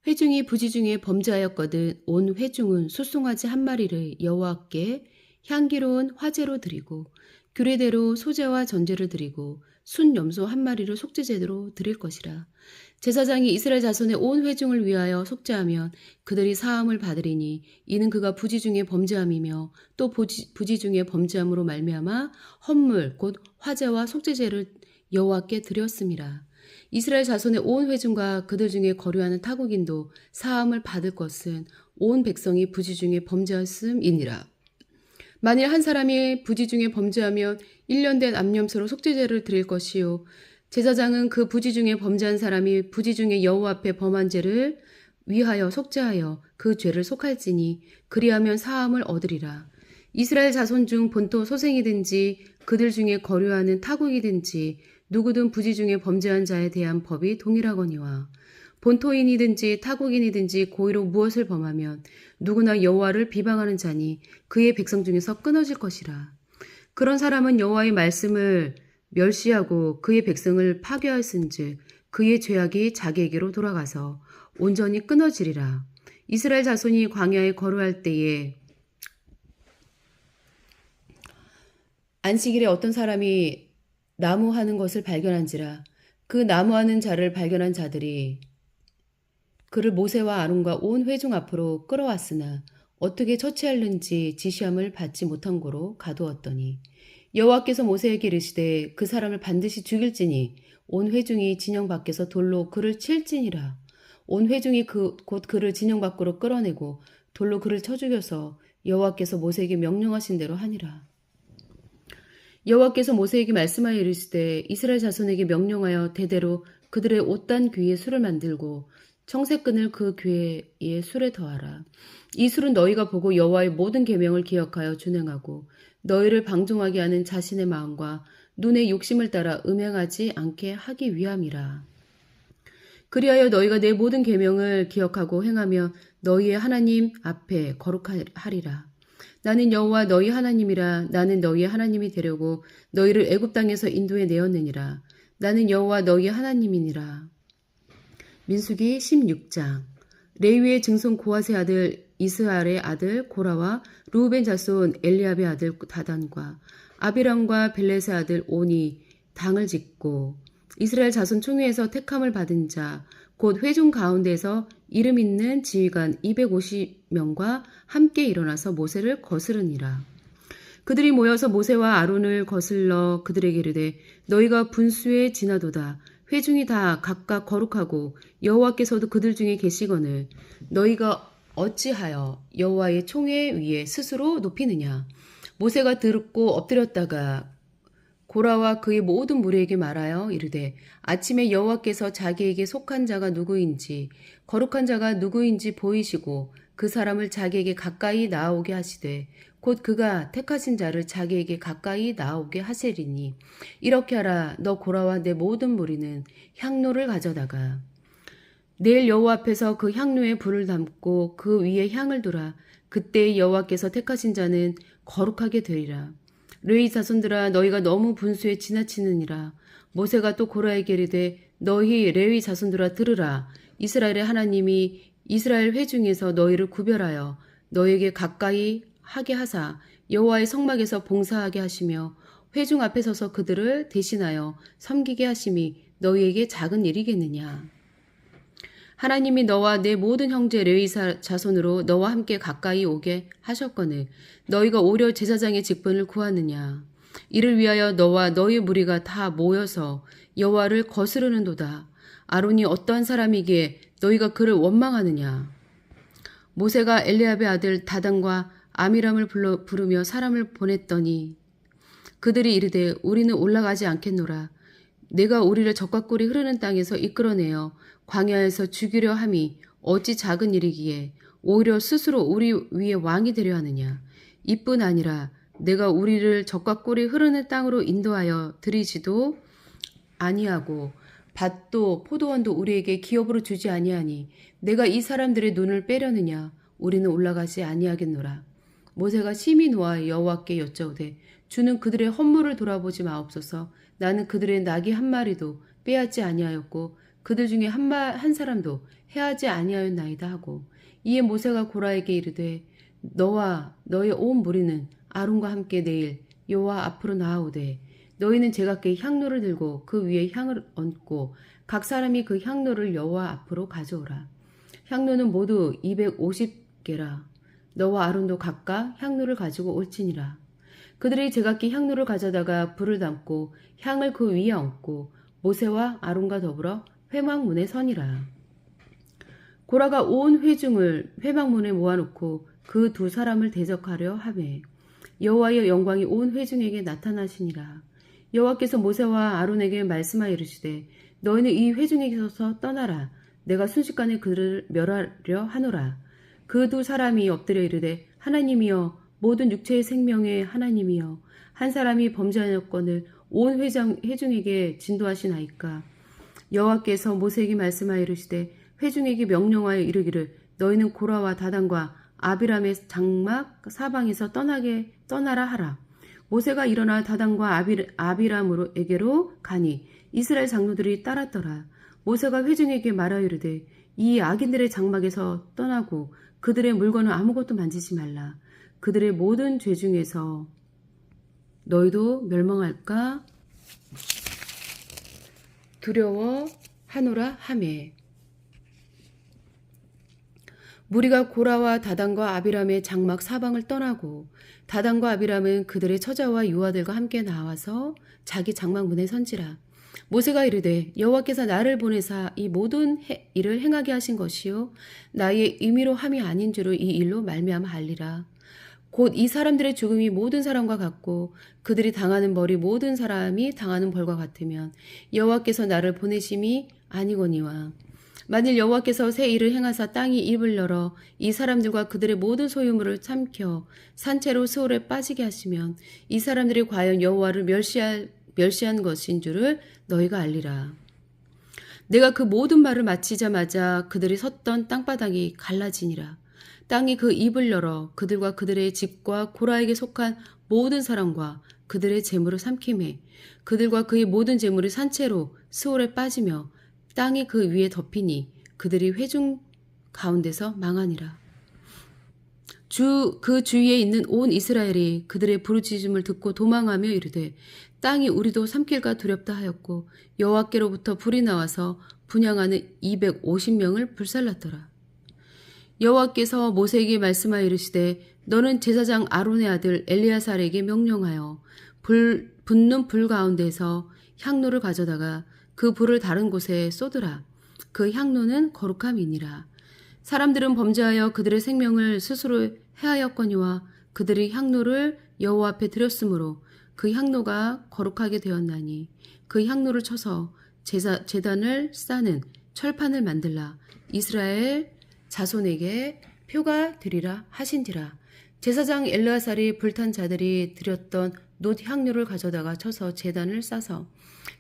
회중이 부지 중에 범죄하였거든 온 회중은 소송아지 한 마리를 여호와께 향기로운 화제로 드리고 규례대로 소제와 전제를 드리고 순 염소 한 마리를 속죄제로 드릴 것이라. 제사장이 이스라엘 자손의 온 회중을 위하여 속죄하면 그들이 사함을 받으리니 이는 그가 부지 중에 범죄함이며 또 부지 중에 범죄함으로 말미암아 헌물 곧 화제와 속죄제를 여호와께 드렸음이라. 이스라엘 자손의 온 회중과 그들 중에 거류하는 타국인도 사함을 받을 것은 온 백성이 부지 중에 범죄하였음이니라. 만일 한 사람이 부지 중에 범죄하면 1년 된 암염소로 속죄제를 드릴 것이요 제사장은 그 부지 중에 범죄한 사람이 부지 중에 여호와 앞에 범한 죄를 위하여 속죄하여 그 죄를 속할지니 그리하면 사함을 얻으리라. 이스라엘 자손 중 본토 소생이든지 그들 중에 거류하는 타국이든지 누구든 부지 중에 범죄한 자에 대한 법이 동일하거니와 본토인이든지 타국인이든지 고의로 무엇을 범하면 누구나 여호와를 비방하는 자니 그의 백성 중에서 끊어질 것이라. 그런 사람은 여호와의 말씀을 멸시하고 그의 백성을 파괴하였은즉 그의 죄악이 자기에게로 돌아가서 온전히 끊어지리라. 이스라엘 자손이 광야에 거류할 때에 안식일에 어떤 사람이 나무하는 것을 발견한지라. 그 나무하는 자를 발견한 자들이 그를 모세와 아론과 온 회중 앞으로 끌어왔으나 어떻게 처치하는지 지시함을 받지 못한 고로 가두었더니 여호와께서 모세에게 이르시되 그 사람을 반드시 죽일지니 온 회중이 진영 밖에서 돌로 그를 칠지니라. 온 회중이 곧 그를 진영 밖으로 끌어내고 돌로 그를 쳐 죽여서 여호와께서 모세에게 명령하신 대로 하니라. 여호와께서 모세에게 말씀하여 이르시되 이스라엘 자손에게 명령하여 대대로 그들의 옷단 귀에 술을 만들고 청색끈을 그 귀에 술에 더하라. 이 술은 너희가 보고 여호와의 모든 계명을 기억하여 준행하고 너희를 방종하게 하는 자신의 마음과 눈의 욕심을 따라 음행하지 않게 하기 위함이라. 그리하여 너희가 내 모든 계명을 기억하고 행하며 너희의 하나님 앞에 거룩하리라. 나는 여호와 너희 하나님이라. 나는 너희의 하나님이 되려고 너희를 애굽 땅에서 인도해 내었느니라. 나는 여호와 너희의 하나님이니라. 민수기 16장. 레위의 증손 고하세 아들 이스할의 아들 고라와 르우벤 자손 엘리압의 아들 다단과 아비람과 벨렛의 아들 온이 당을 짓고 이스라엘 자손 총회에서 택함을 받은 자 곧 회중 가운데서 이름 있는 지휘관 250명과 함께 일어나서 모세를 거스르니라. 그들이 모여서 모세와 아론을 거슬러 그들에게 이르되 너희가 분수에 지나도다. 회중이 다 각각 거룩하고 여호와께서도 그들 중에 계시거늘 너희가 어찌하여 여호와의 총회 위에 스스로 높이느냐. 모세가 듣고 엎드렸다가 고라와 그의 모든 무리에게 말하여 이르되 아침에 여호와께서 자기에게 속한 자가 누구인지 거룩한 자가 누구인지 보이시고 그 사람을 자기에게 가까이 나아오게 하시되 곧 그가 택하신 자를 자기에게 가까이 나아오게 하시리니 이렇게 하라. 너 고라와 내 모든 무리는 향로를 가져다가 내일 여호와 앞에서 그 향로에 불을 담고 그 위에 향을 두라. 그때 여호와께서 택하신 자는 거룩하게 되리라. 레위 자손들아 너희가 너무 분수에 지나치느니라. 모세가 또 고라에게 이르되 너희 레위 자손들아 들으라. 이스라엘의 하나님이 이스라엘 회중에서 너희를 구별하여 너희에게 가까이 하게 하사 여호와의 성막에서 봉사하게 하시며 회중 앞에 서서 그들을 대신하여 섬기게 하심이 너희에게 작은 일이겠느냐. 하나님이 너와 내 모든 형제 레위 자손으로 너와 함께 가까이 오게 하셨거늘 너희가 오히려 제사장의 직분을 구하느냐. 이를 위하여 너와 너희 무리가 다 모여서 여호와를 거스르는도다. 아론이 어떠한 사람이기에 너희가 그를 원망하느냐. 모세가 엘리압의 아들 다단과 아미람을 부르며 사람을 보냈더니 그들이 이르되 우리는 올라가지 않겠노라. 내가 우리를 적과 꿀이 흐르는 땅에서 이끌어내어 광야에서 죽이려 함이 어찌 작은 일이기에 오히려 스스로 우리 위에 왕이 되려 하느냐. 이뿐 아니라 내가 우리를 적과 꿀이 흐르는 땅으로 인도하여 드리지도 아니하고 밭도 포도원도 우리에게 기업으로 주지 아니하니 내가 이 사람들의 눈을 빼려느냐. 우리는 올라가지 아니하겠노라. 모세가 심히 노하여 여호와께 여짜오되 주는 그들의 헌물을 돌아보지 마옵소서. 나는 그들의 나귀 한 마리도 빼앗지 아니하였고 그들 중에 한 사람도 해하지 아니하였나이다 하고 이에 모세가 고라에게 이르되 너와 너의 온 무리는 아론과 함께 내일 여호와 앞으로 나아오되 너희는 제각기 향로를 들고 그 위에 향을 얹고 각 사람이 그 향로를 여호와 앞으로 가져오라. 향로는 모두 250개라. 너와 아론도 각각 향로를 가지고 올지니라. 그들이 제각기 향로를 가져다가 불을 담고 향을 그 위에 얹고 모세와 아론과 더불어 회막문에 서니라. 고라가 온 회중을 회막문에 모아놓고 그 두 사람을 대적하려 하매 여호와의 영광이 온 회중에게 나타나시니라. 여호와께서 모세와 아론에게 말씀하여 이르시되 너희는 이 회중에게서 떠나라. 내가 순식간에 그들을 멸하려 하노라. 그 두 사람이 엎드려 이르되 하나님이여 모든 육체의 생명의 하나님이여 한 사람이 범죄하였거늘 온 회중에게 진도하시나이까. 여호와께서 모세에게 말씀하여 이르시되 회중에게 명령하여 이르기를 너희는 고라와 다단과 아비람의 장막 사방에서 떠나라 하라. 모세가 일어나 다단과 아비람에게로 가니 이스라엘 장로들이 따랐더라. 모세가 회중에게 말하여 이르되 이 악인들의 장막에서 떠나고 그들의 물건을 아무것도 만지지 말라. 그들의 모든 죄 중에서 너희도 멸망할까 두려워하노라 하매 무리가 고라와 다단과 아비람의 장막 사방을 떠나고 다단과 아비람은 그들의 처자와 유아들과 함께 나와서 자기 장막 문에 선지라. 모세가 이르되 여호와께서 나를 보내사 이 모든 일을 행하게 하신 것이요 나의 임의로 함이 아닌 줄을 이 일로 말미암아 알리라. 곧 이 사람들의 죽음이 모든 사람과 같고 그들이 당하는 벌이 모든 사람이 당하는 벌과 같으면 여호와께서 나를 보내심이 아니거니와 만일 여호와께서 새 일을 행하사 땅이 입을 열어 이 사람들과 그들의 모든 소유물을 삼켜 산채로 스올에 빠지게 하시면 이 사람들이 과연 여호와를 멸시한 것인 줄을 너희가 알리라. 내가 그 모든 말을 마치자마자 그들이 섰던 땅바닥이 갈라지니라. 땅이 그 입을 열어 그들과 그들의 집과 고라에게 속한 모든 사람과 그들의 재물을 삼키매 그들과 그의 모든 재물이 산채로 스올에 빠지며 땅이 그 위에 덮이니 그들이 회중 가운데서 망하니라. 그 주위에 있는 온 이스라엘이 그들의 부르짖음을 듣고 도망하며 이르되 땅이 우리도 삼킬까 두렵다 하였고 여호와께로부터 불이 나와서 분향하는 250명을 불살랐더라. 여호와께서 모세에게 말씀하여 이르시되 너는 제사장 아론의 아들 엘리야살에게 명령하여 붙는 불 가운데서 향로를 가져다가 그 불을 다른 곳에 쏟으라. 그 향로는 거룩함이니라. 사람들은 범죄하여 그들의 생명을 스스로 해하였거니와 그들이 향로를 여호와 앞에 드렸으므로 그 향로가 거룩하게 되었나니 그 향로를 쳐서 제단을 싸는 철판을 만들라. 이스라엘 자손에게 표가 되리라 하신지라. 제사장 엘르아살이 불탄 자들이 드렸던 놋 향료를 가져다가 쳐서 제단을 싸서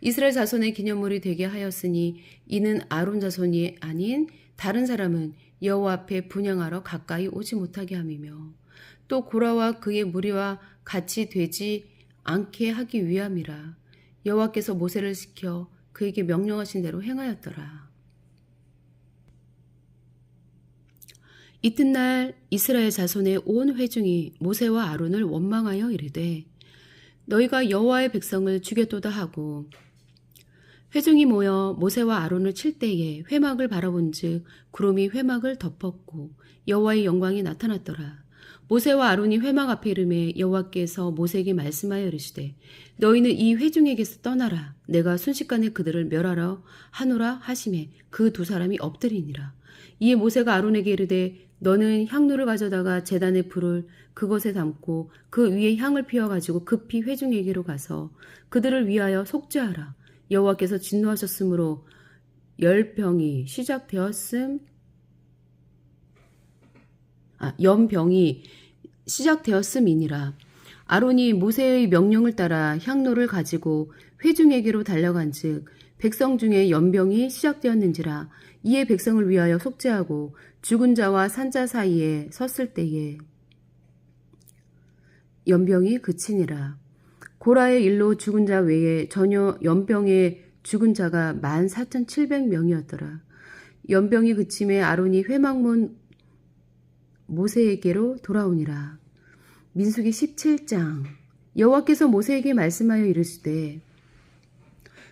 이스라엘 자손의 기념물이 되게 하였으니 이는 아론 자손이 아닌 다른 사람은 여호와 앞에 분향하러 가까이 오지 못하게 함이며 또 고라와 그의 무리와 같이 되지 않게 하기 위함이라. 여호와께서 모세를 시켜 그에게 명령하신 대로 행하였더라. 이튿날 이스라엘 자손의 온 회중이 모세와 아론을 원망하여 이르되 너희가 여호와의 백성을 죽였도다 하고 회중이 모여 모세와 아론을 칠 때에 회막을 바라본즉 구름이 회막을 덮었고 여호와의 영광이 나타났더라. 모세와 아론이 회막 앞에 이르매 여호와께서 모세에게 말씀하여 이르시되 너희는 이 회중에게서 떠나라. 내가 순식간에 그들을 멸하러 하노라 하시매 그 두 사람이 엎드리니라. 이에 모세가 아론에게 이르되 너는 향로를 가져다가 제단의 불을 그것에 담고 그 위에 향을 피워가지고 급히 회중에게로 가서 그들을 위하여 속죄하라. 여호와께서 진노하셨으므로 연병이 시작되었음이니라. 아론이 모세의 명령을 따라 향로를 가지고 회중에게로 달려간즉 백성 중에 연병이 시작되었는지라. 이에 백성을 위하여 속죄하고 죽은 자와 산 자 사이에 섰을 때에 연병이 그치니라. 고라의 일로 죽은 자 외에 전혀 연병에 죽은 자가 14,700명이었더라. 연병이 그침에 아론이 회막문 모세에게로 돌아오니라. 민수기 17장. 여호와께서 모세에게 말씀하여 이르시되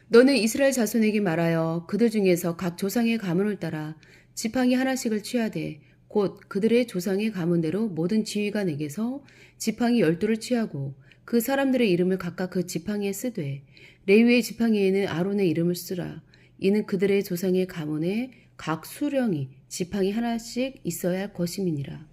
너는 이스라엘 자손에게 말하여 그들 중에서 각 조상의 가문을 따라 지팡이 하나씩을 취하되 곧 그들의 조상의 가문대로 모든 지휘가 내게서 지팡이 12를 취하고 그 사람들의 이름을 각각 그 지팡이에 쓰되 레위의 지팡이에는 아론의 이름을 쓰라. 이는 그들의 조상의 가문에 각 수령이 지팡이 하나씩 있어야 할 것임이니라.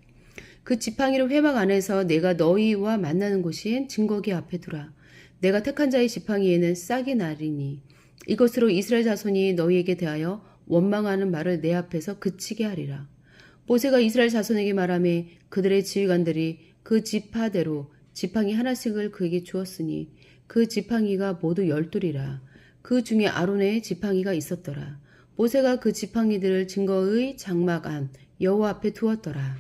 그 지팡이를 회막 안에서 내가 너희와 만나는 곳인 증거기 앞에 두라. 내가 택한 자의 지팡이에는 싹이 나리니 이것으로 이스라엘 자손이 너희에게 대하여 원망하는 말을 내 앞에서 그치게 하리라. 모세가 이스라엘 자손에게 말하며 그들의 지휘관들이 그 지파대로 지팡이 하나씩을 그에게 주었으니 그 지팡이가 모두 12이라. 그 중에 아론의 지팡이가 있었더라. 모세가 그 지팡이들을 증거의 장막 안 여호와 앞에 두었더라.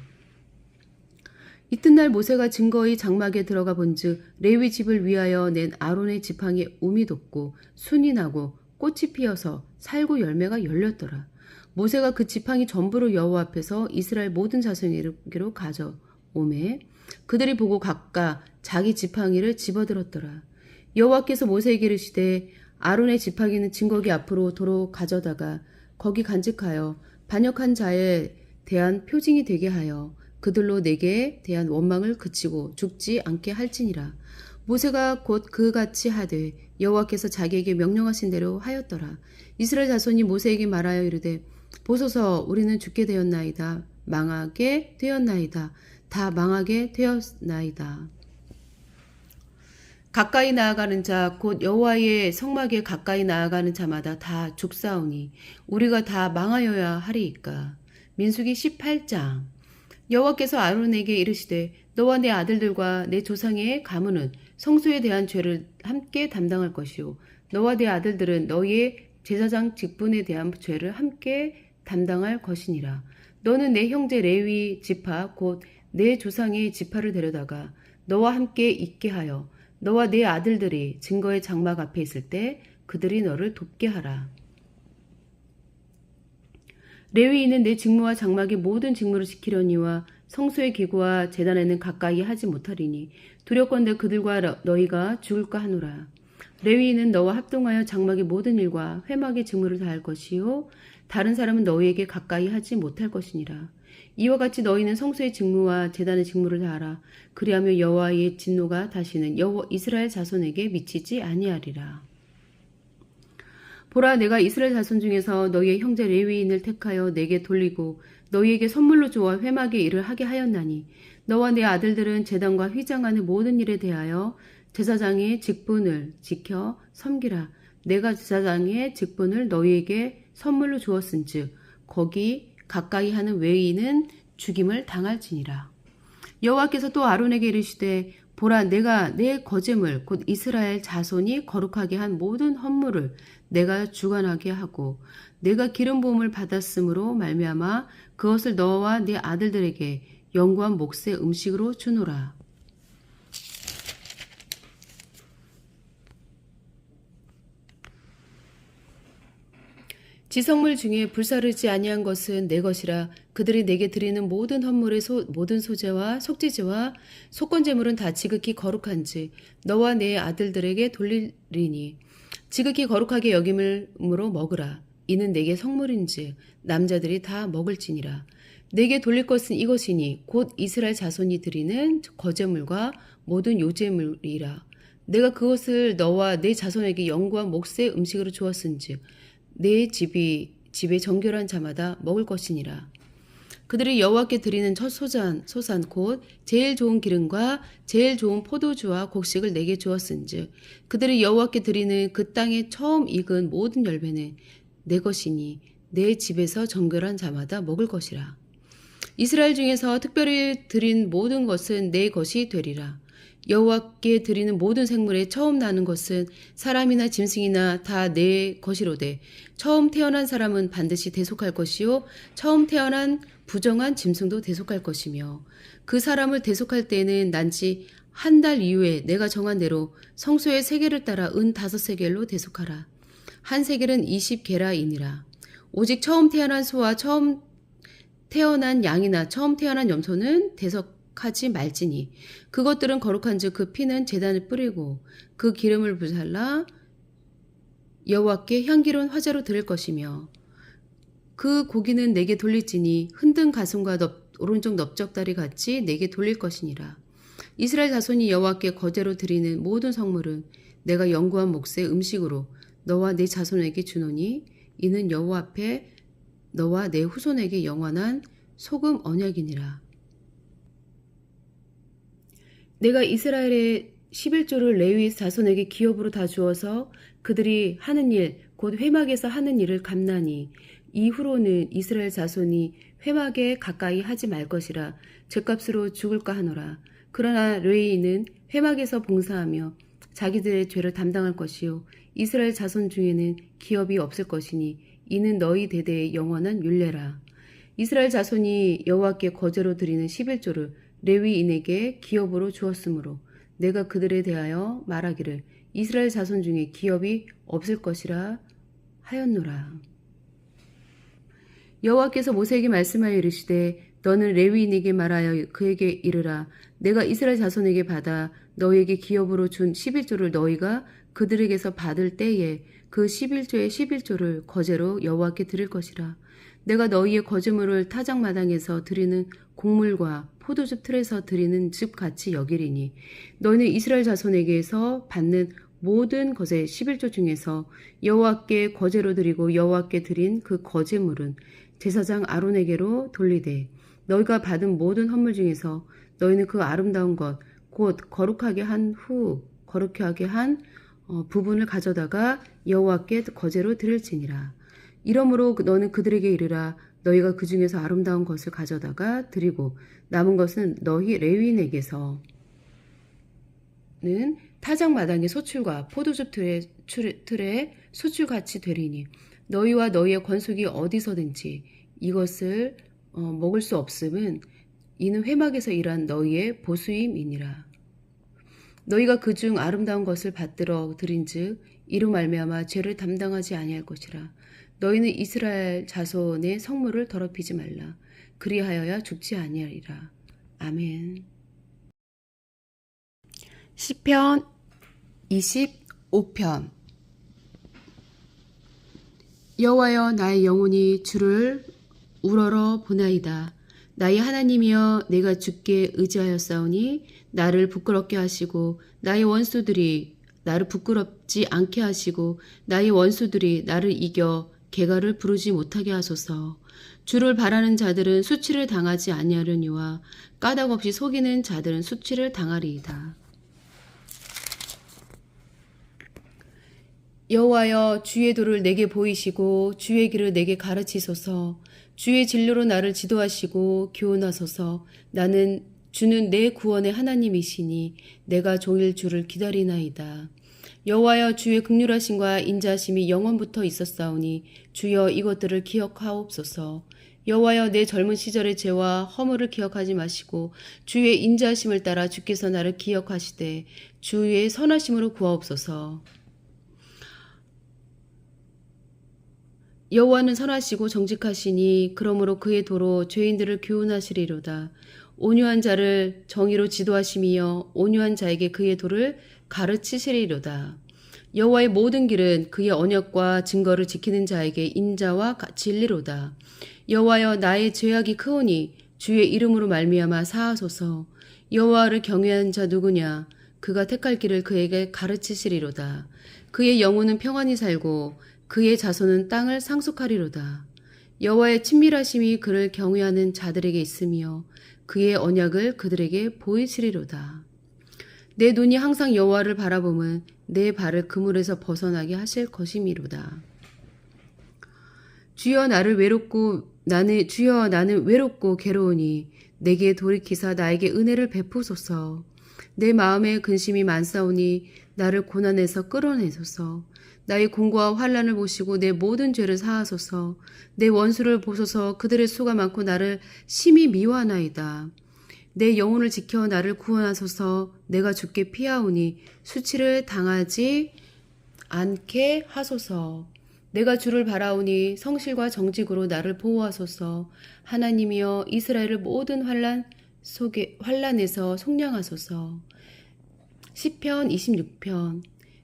이튿날 모세가 증거의 장막에 들어가 본즉 레위 집을 위하여 낸 아론의 지팡이에 움이 돋고 순이 나고 꽃이 피어서 살구 열매가 열렸더라. 모세가 그 지팡이 전부를 여호와 앞에서 이스라엘 모든 자손에게로 가져오매 그들이 보고 각각 자기 지팡이를 집어들었더라. 여호와께서 모세에게 이르시되 아론의 지팡이는 증거기 앞으로 도로 가져다가 거기 간직하여 반역한 자에 대한 표징이 되게 하여 그들로 내게 대한 원망을 그치고 죽지 않게 할지니라. 모세가 곧 그같이 하되 여호와께서 자기에게 명령하신 대로 하였더라. 이스라엘 자손이 모세에게 말하여 이르되 보소서 우리는 죽게 되었나이다. 망하게 되었나이다. 다 망하게 되었나이다. 가까이 나아가는 자 곧 여호와의 성막에 가까이 나아가는 자마다 다 죽사오니 우리가 다 망하여야 하리이까. 민수기 18장. 여호와께서 아론에게 이르시되 너와 내 아들들과 내 조상의 가문은 성소에 대한 죄를 함께 담당할 것이요 너와 내 아들들은 너희의 제사장 직분에 대한 죄를 함께 담당할 것이니라. 너는 내 형제 레위 지파 곧 내 조상의 지파를 데려다가 너와 함께 있게 하여 너와 내 아들들이 증거의 장막 앞에 있을 때 그들이 너를 돕게 하라. 레위인은 내 직무와 장막의 모든 직무를 지키려니와 성소의 기구와 제단에는 가까이 하지 못하리니 두렵건대 그들과 너희가 죽을까 하노라. 레위인은 너와 합동하여 장막의 모든 일과 회막의 직무를 다할 것이요 다른 사람은 너희에게 가까이 하지 못할 것이니라. 이와 같이 너희는 성소의 직무와 제단의 직무를 다하라. 그리하며 여호와의 진노가 다시는 이스라엘 자손에게 미치지 아니하리라. 보라 내가 이스라엘 자손 중에서 너희의 형제 레위인을 택하여 내게 돌리고 너희에게 선물로 주어 회막의 일을 하게 하였나니 너와 내 아들들은 제단과 휘장 안의 모든 일에 대하여 제사장의 직분을 지켜 섬기라. 내가 제사장의 직분을 너희에게 선물로 주었은즉 거기 가까이 하는 외인은 죽임을 당할지니라. 여호와께서 또 아론에게 이르시되 보라 내가 내 거제물 곧 이스라엘 자손이 거룩하게 한 모든 헌물을 내가 주관하게 하고 내가 기름 부음을 받았으므로 말미암아 그것을 너와 네 아들들에게 영구한 몫의 음식으로 주노라. 지성물 중에 불사르지 아니한 것은 내 것이라. 그들이 내게 드리는 모든 헌물의 모든 소재와 속죄제와 속건제물은 다 지극히 거룩한지 너와 내 아들들에게 돌리리니 지극히 거룩하게 여김으로 먹으라. 이는 내게 성물인지 남자들이 다 먹을지니라. 내게 돌릴 것은 이것이니 곧 이스라엘 자손이 드리는 거제물과 모든 요제물이라. 내가 그것을 너와 내 자손에게 영구한 몫의 음식으로 주었은즉 내 집에 정결한 자마다 먹을 것이니라. 그들이 여호와께 드리는 첫 소산 곧 제일 좋은 기름과 제일 좋은 포도주와 곡식을 내게 주었은즉 그들이 여호와께 드리는 그 땅에 처음 익은 모든 열매는 내 것이니 내 집에서 정결한 자마다 먹을 것이라. 이스라엘 중에서 특별히 드린 모든 것은 내 것이 되리라. 여호와께 드리는 모든 생물에 처음 나는 것은 사람이나 짐승이나 다 내 것이로되 처음 태어난 사람은 반드시 대속할 것이요 처음 태어난 부정한 짐승도 대속할 것이며 그 사람을 대속할 때에는 난지 한 달 이후에 내가 정한 대로 성소의 세겔을 따라 은 5세겔로 대속하라. 한 세겔은 20게라이니라. 오직 처음 태어난 소와 처음 태어난 양이나 처음 태어난 염소는 대속하지 말지니 그것들은 거룩한즉 그 피는 제단에 뿌리고 그 기름을 불살라 여호와께 향기로운 화제로 드릴 것이며 그 고기는 내게 돌릴지니 흔든 가슴과 오른쪽 넓적다리 같이 내게 돌릴 것이니라. 이스라엘 자손이 여호와께 거제로 드리는 모든 성물은 내가 연구한 몫의 음식으로 너와 네 자손에게 주노니 이는 여호와 앞에 너와 내 후손에게 영원한 소금 언약이니라. 내가 이스라엘의 11조를 레위 자손에게 기업으로 다 주어서 그들이 하는 일, 곧 회막에서 하는 일을 감나니 이후로는 이스라엘 자손이 회막에 가까이 하지 말 것이라 죗값으로 죽을까 하노라. 그러나 레위인은 회막에서 봉사하며 자기들의 죄를 담당할 것이요 이스라엘 자손 중에는 기업이 없을 것이니 이는 너희 대대의 영원한 율례라. 이스라엘 자손이 여호와께 거제로 드리는 11조를 레위인에게 기업으로 주었으므로 내가 그들에 대하여 말하기를 이스라엘 자손 중에 기업이 없을 것이라 하였노라. 여호와께서 모세에게 말씀하여 이르시되 너는 레위인에게 말하여 그에게 이르라. 내가 이스라엘 자손에게 받아 너희에게 기업으로 준 11조를 너희가 그들에게서 받을 때에 그 11조의 11조를 거제로 여호와께 드릴 것이라. 내가 너희의 거제물을 타작마당에서 드리는 곡물과 포도즙 틀에서 드리는 즙 같이 여기리니 너희는 이스라엘 자손에게서 받는 모든 것의 11조 중에서 여호와께 거제로 드리고 여호와께 드린 그 거제물은 제사장 아론에게로 돌리되 너희가 받은 모든 헌물 중에서 너희는 그 아름다운 것 곧 거룩하게 한 부분을 가져다가 여호와께 거제로 드릴지니라. 이러므로 너는 그들에게 이르라. 너희가 그 중에서 아름다운 것을 가져다가 드리고 남은 것은 너희 레위인에게서는 타작마당의 소출과 포도즙 틀에 소출같이 되리니 너희와 너희의 권속이 어디서든지 이것을 먹을 수 없음은 이는 회막에서 일한 너희의 보수임이니라. 너희가 그중 아름다운 것을 받들어 드린즉 이로 말미암아 죄를 담당하지 아니할 것이라. 너희는 이스라엘 자손의 성물을 더럽히지 말라. 그리하여야 죽지 아니하리라. 아멘. 시편 25편. 여호와여 나의 영혼이 주를 우러러 보나이다. 나의 하나님이여 내가 주께 의지하였사오니 나를 부끄럽게 하시고 나의 원수들이 나를 부끄럽지 않게 하시고 나의 원수들이 나를 이겨 개가를 부르지 못하게 하소서. 주를 바라는 자들은 수치를 당하지 아니하려니와 까닭 없이 속이는 자들은 수치를 당하리이다. 여호와여 주의 도를 내게 보이시고 주의 길을 내게 가르치소서. 주의 진로로 나를 지도하시고 교훈하소서. 주는 내 구원의 하나님이시니 내가 종일 주를 기다리나이다. 여호와여 주의 긍휼하심과 인자하심이 영원부터 있었사오니 주여 이것들을 기억하옵소서. 여호와여 내 젊은 시절의 죄와 허물을 기억하지 마시고 주의 인자하심을 따라 주께서 나를 기억하시되 주의 선하심으로 구하옵소서. 여호와는 선하시고 정직하시니 그러므로 그의 도로 죄인들을 교훈하시리로다. 온유한 자를 정의로 지도하심이여 온유한 자에게 그의 도를 가르치시리로다. 여호와의 모든 길은 그의 언약과 증거를 지키는 자에게 인자와 진리로다. 여호와여 나의 죄악이 크오니 주의 이름으로 말미암아 사하소서. 여호와를 경외하는 자 누구냐? 그가 택할 길을 그에게 가르치시리로다. 그의 영혼은 평안히 살고 그의 자손은 땅을 상속하리로다. 여호와의 친밀하심이 그를 경외하는 자들에게 있으며 그의 언약을 그들에게 보이시리로다. 내 눈이 항상 여호와를 바라보면 내 발을 그물에서 벗어나게 하실 것이미로다. 주여 나는 외롭고 괴로우니 내게 돌이키사 나에게 은혜를 베푸소서. 내 마음에 근심이 많사오니 나를 고난에서 끌어내소서. 나의 공고와 환난을 보시고 내 모든 죄를 사하소서. 내 원수를 보소서. 그들의 수가 많고 나를 심히 미워하나이다. 내 영혼을 지켜 나를 구원하소서. 내가 주께 피하오니 수치를 당하지 않게 하소서. 내가 주를 바라오니 성실과 정직으로 나를 보호하소서. 하나님이여 이스라엘을 모든 환란에서 속량하소서. 시편 26편.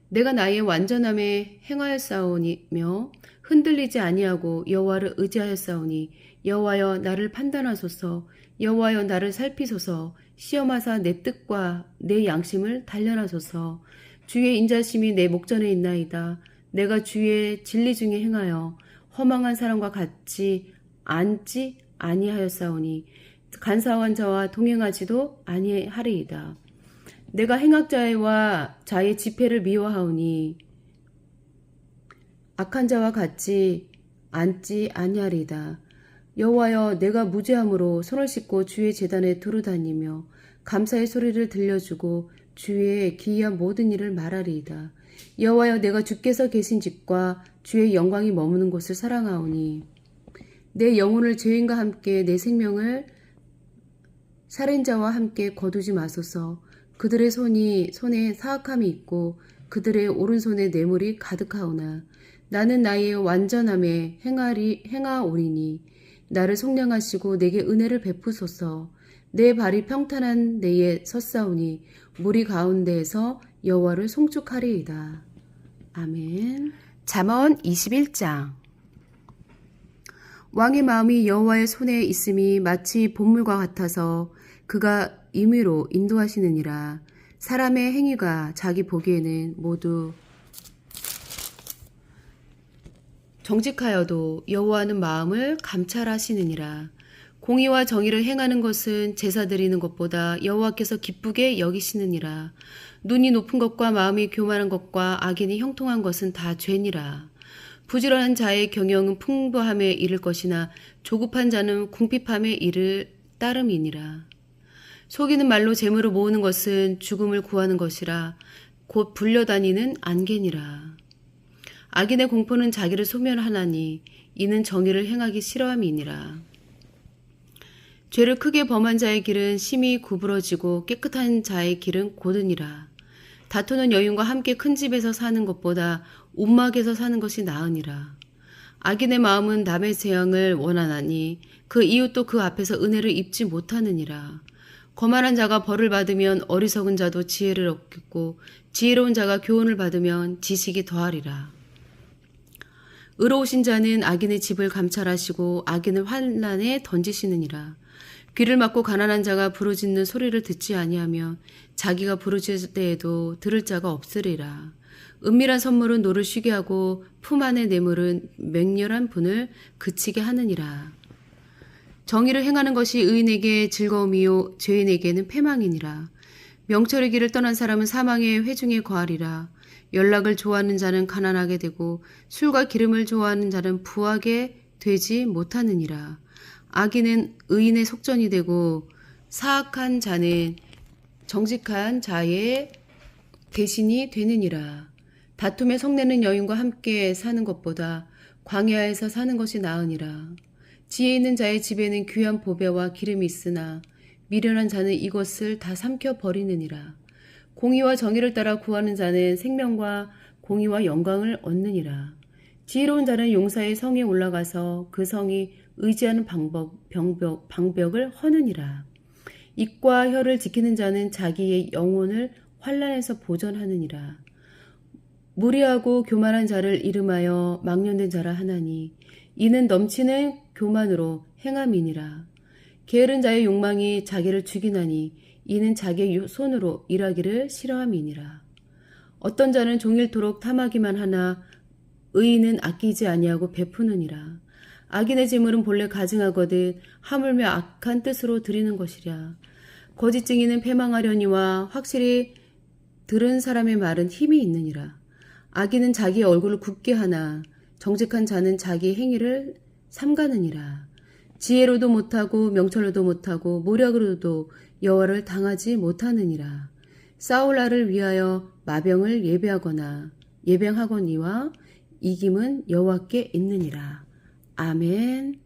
내가 나의 완전함에 행하였사오니며 흔들리지 아니하고 여호와를 의지하였사오니 여호와여 나를 판단하소서. 여호와여 나를 살피소서. 시험하사 내 뜻과 내 양심을 단련하소서. 주의 인자심이 내 목전에 있나이다. 내가 주의 진리 중에 행하여 허망한 사람과 같이 앉지 아니하였사오니 간사한 자와 동행하지도 아니하리이다. 내가 행악자와 자의 지폐를 미워하오니 악한 자와 같이 앉지 아니하리이다. 여호와여 내가 무죄함으로 손을 씻고 주의 제단에 두루 다니며 감사의 소리를 들려주고 주의 기이한 모든 일을 말하리이다. 여호와여 내가 주께서 계신 집과 주의 영광이 머무는 곳을 사랑하오니 내 영혼을 죄인과 함께 내 생명을 살인자와 함께 거두지 마소서. 그들의 손에 사악함이 있고 그들의 오른손에 뇌물이 가득하오나 나는 나의 완전함에 행하오리니 나를 속량하시고 내게 은혜를 베푸소서. 내 발이 평탄한 데에 섰사오니 무리 가운데에서 여호와를 송축하리이다. 아멘. 잠언 21장. 왕의 마음이 여호와의 손에 있음이 마치 본물과 같아서 그가 임의로 인도하시느니라. 사람의 행위가 자기 보기에는 모두 정직하여도 여호와는 마음을 감찰하시느니라. 공의와 정의를 행하는 것은 제사 드리는 것보다 여호와께서 기쁘게 여기시느니라. 눈이 높은 것과 마음이 교만한 것과 악인이 형통한 것은 다 죄니라. 부지런한 자의 경영은 풍부함에 이를 것이나 조급한 자는 궁핍함에 이를 따름이니라. 속이는 말로 재물을 모으는 것은 죽음을 구하는 것이라 곧 불려다니는 안개니라. 악인의 공포는 자기를 소멸하나니 이는 정의를 행하기 싫어함이니라. 죄를 크게 범한 자의 길은 심히 구부러지고 깨끗한 자의 길은 고드니라. 다투는 여인과 함께 큰 집에서 사는 것보다 움막에서 사는 것이 나으니라. 악인의 마음은 남의 재앙을 원하나니 그 이웃도 그 앞에서 은혜를 입지 못하느니라. 거만한 자가 벌을 받으면 어리석은 자도 지혜를 얻겠고 지혜로운 자가 교훈을 받으면 지식이 더하리라. 의로우신 자는 악인의 집을 감찰하시고 악인을 환난에 던지시느니라. 귀를 막고 가난한 자가 부르짖는 소리를 듣지 아니하며 자기가 부르짖을 때에도 들을 자가 없으리라. 은밀한 선물은 노를 쉬게 하고 품 안의 뇌물은 맹렬한 분을 그치게 하느니라. 정의를 행하는 것이 의인에게 즐거움이요 죄인에게는 패망이니라. 명철의 길을 떠난 사람은 사망의 회중에 거하리라. 연락을 좋아하는 자는 가난하게 되고 술과 기름을 좋아하는 자는 부하게 되지 못하느니라. 악인은 의인의 속전이 되고 사악한 자는 정직한 자의 대신이 되느니라. 다툼에 성내는 여인과 함께 사는 것보다 광야에서 사는 것이 나으니라. 지혜 있는 자의 집에는 귀한 보배와 기름이 있으나 미련한 자는 이것을 다 삼켜 버리느니라. 공의와 정의를 따라 구하는 자는 생명과 공의와 영광을 얻느니라. 지혜로운 자는 용사의 성에 올라가서 그 성이 의지하는 방벽을 허느니라. 입과 혀를 지키는 자는 자기의 영혼을 환난에서 보전하느니라. 무리하고 교만한 자를 이름하여 망령된 자라 하나니 이는 넘치는 교만으로 행함이니라. 게으른 자의 욕망이 자기를 죽이나니 이는 자기의 손으로 일하기를 싫어함이니라. 어떤 자는 종일토록 탐하기만 하나 의인은 아끼지 아니하고 베푸느니라. 악인의 재물은 본래 가증하거든 하물며 악한 뜻으로 드리는 것이랴. 거짓 증인은 패망하려니와 확실히 들은 사람의 말은 힘이 있느니라. 악인은 자기의 얼굴을 굳게 하나 정직한 자는 자기 행위를 삼가느니라. 지혜로도 못하고 명철로도 못하고 모략으로도 여호와를 당하지 못하느니라. 싸울 날을 위하여 마병을 예배하거니와 이김은 여호와께 있느니라. 아멘.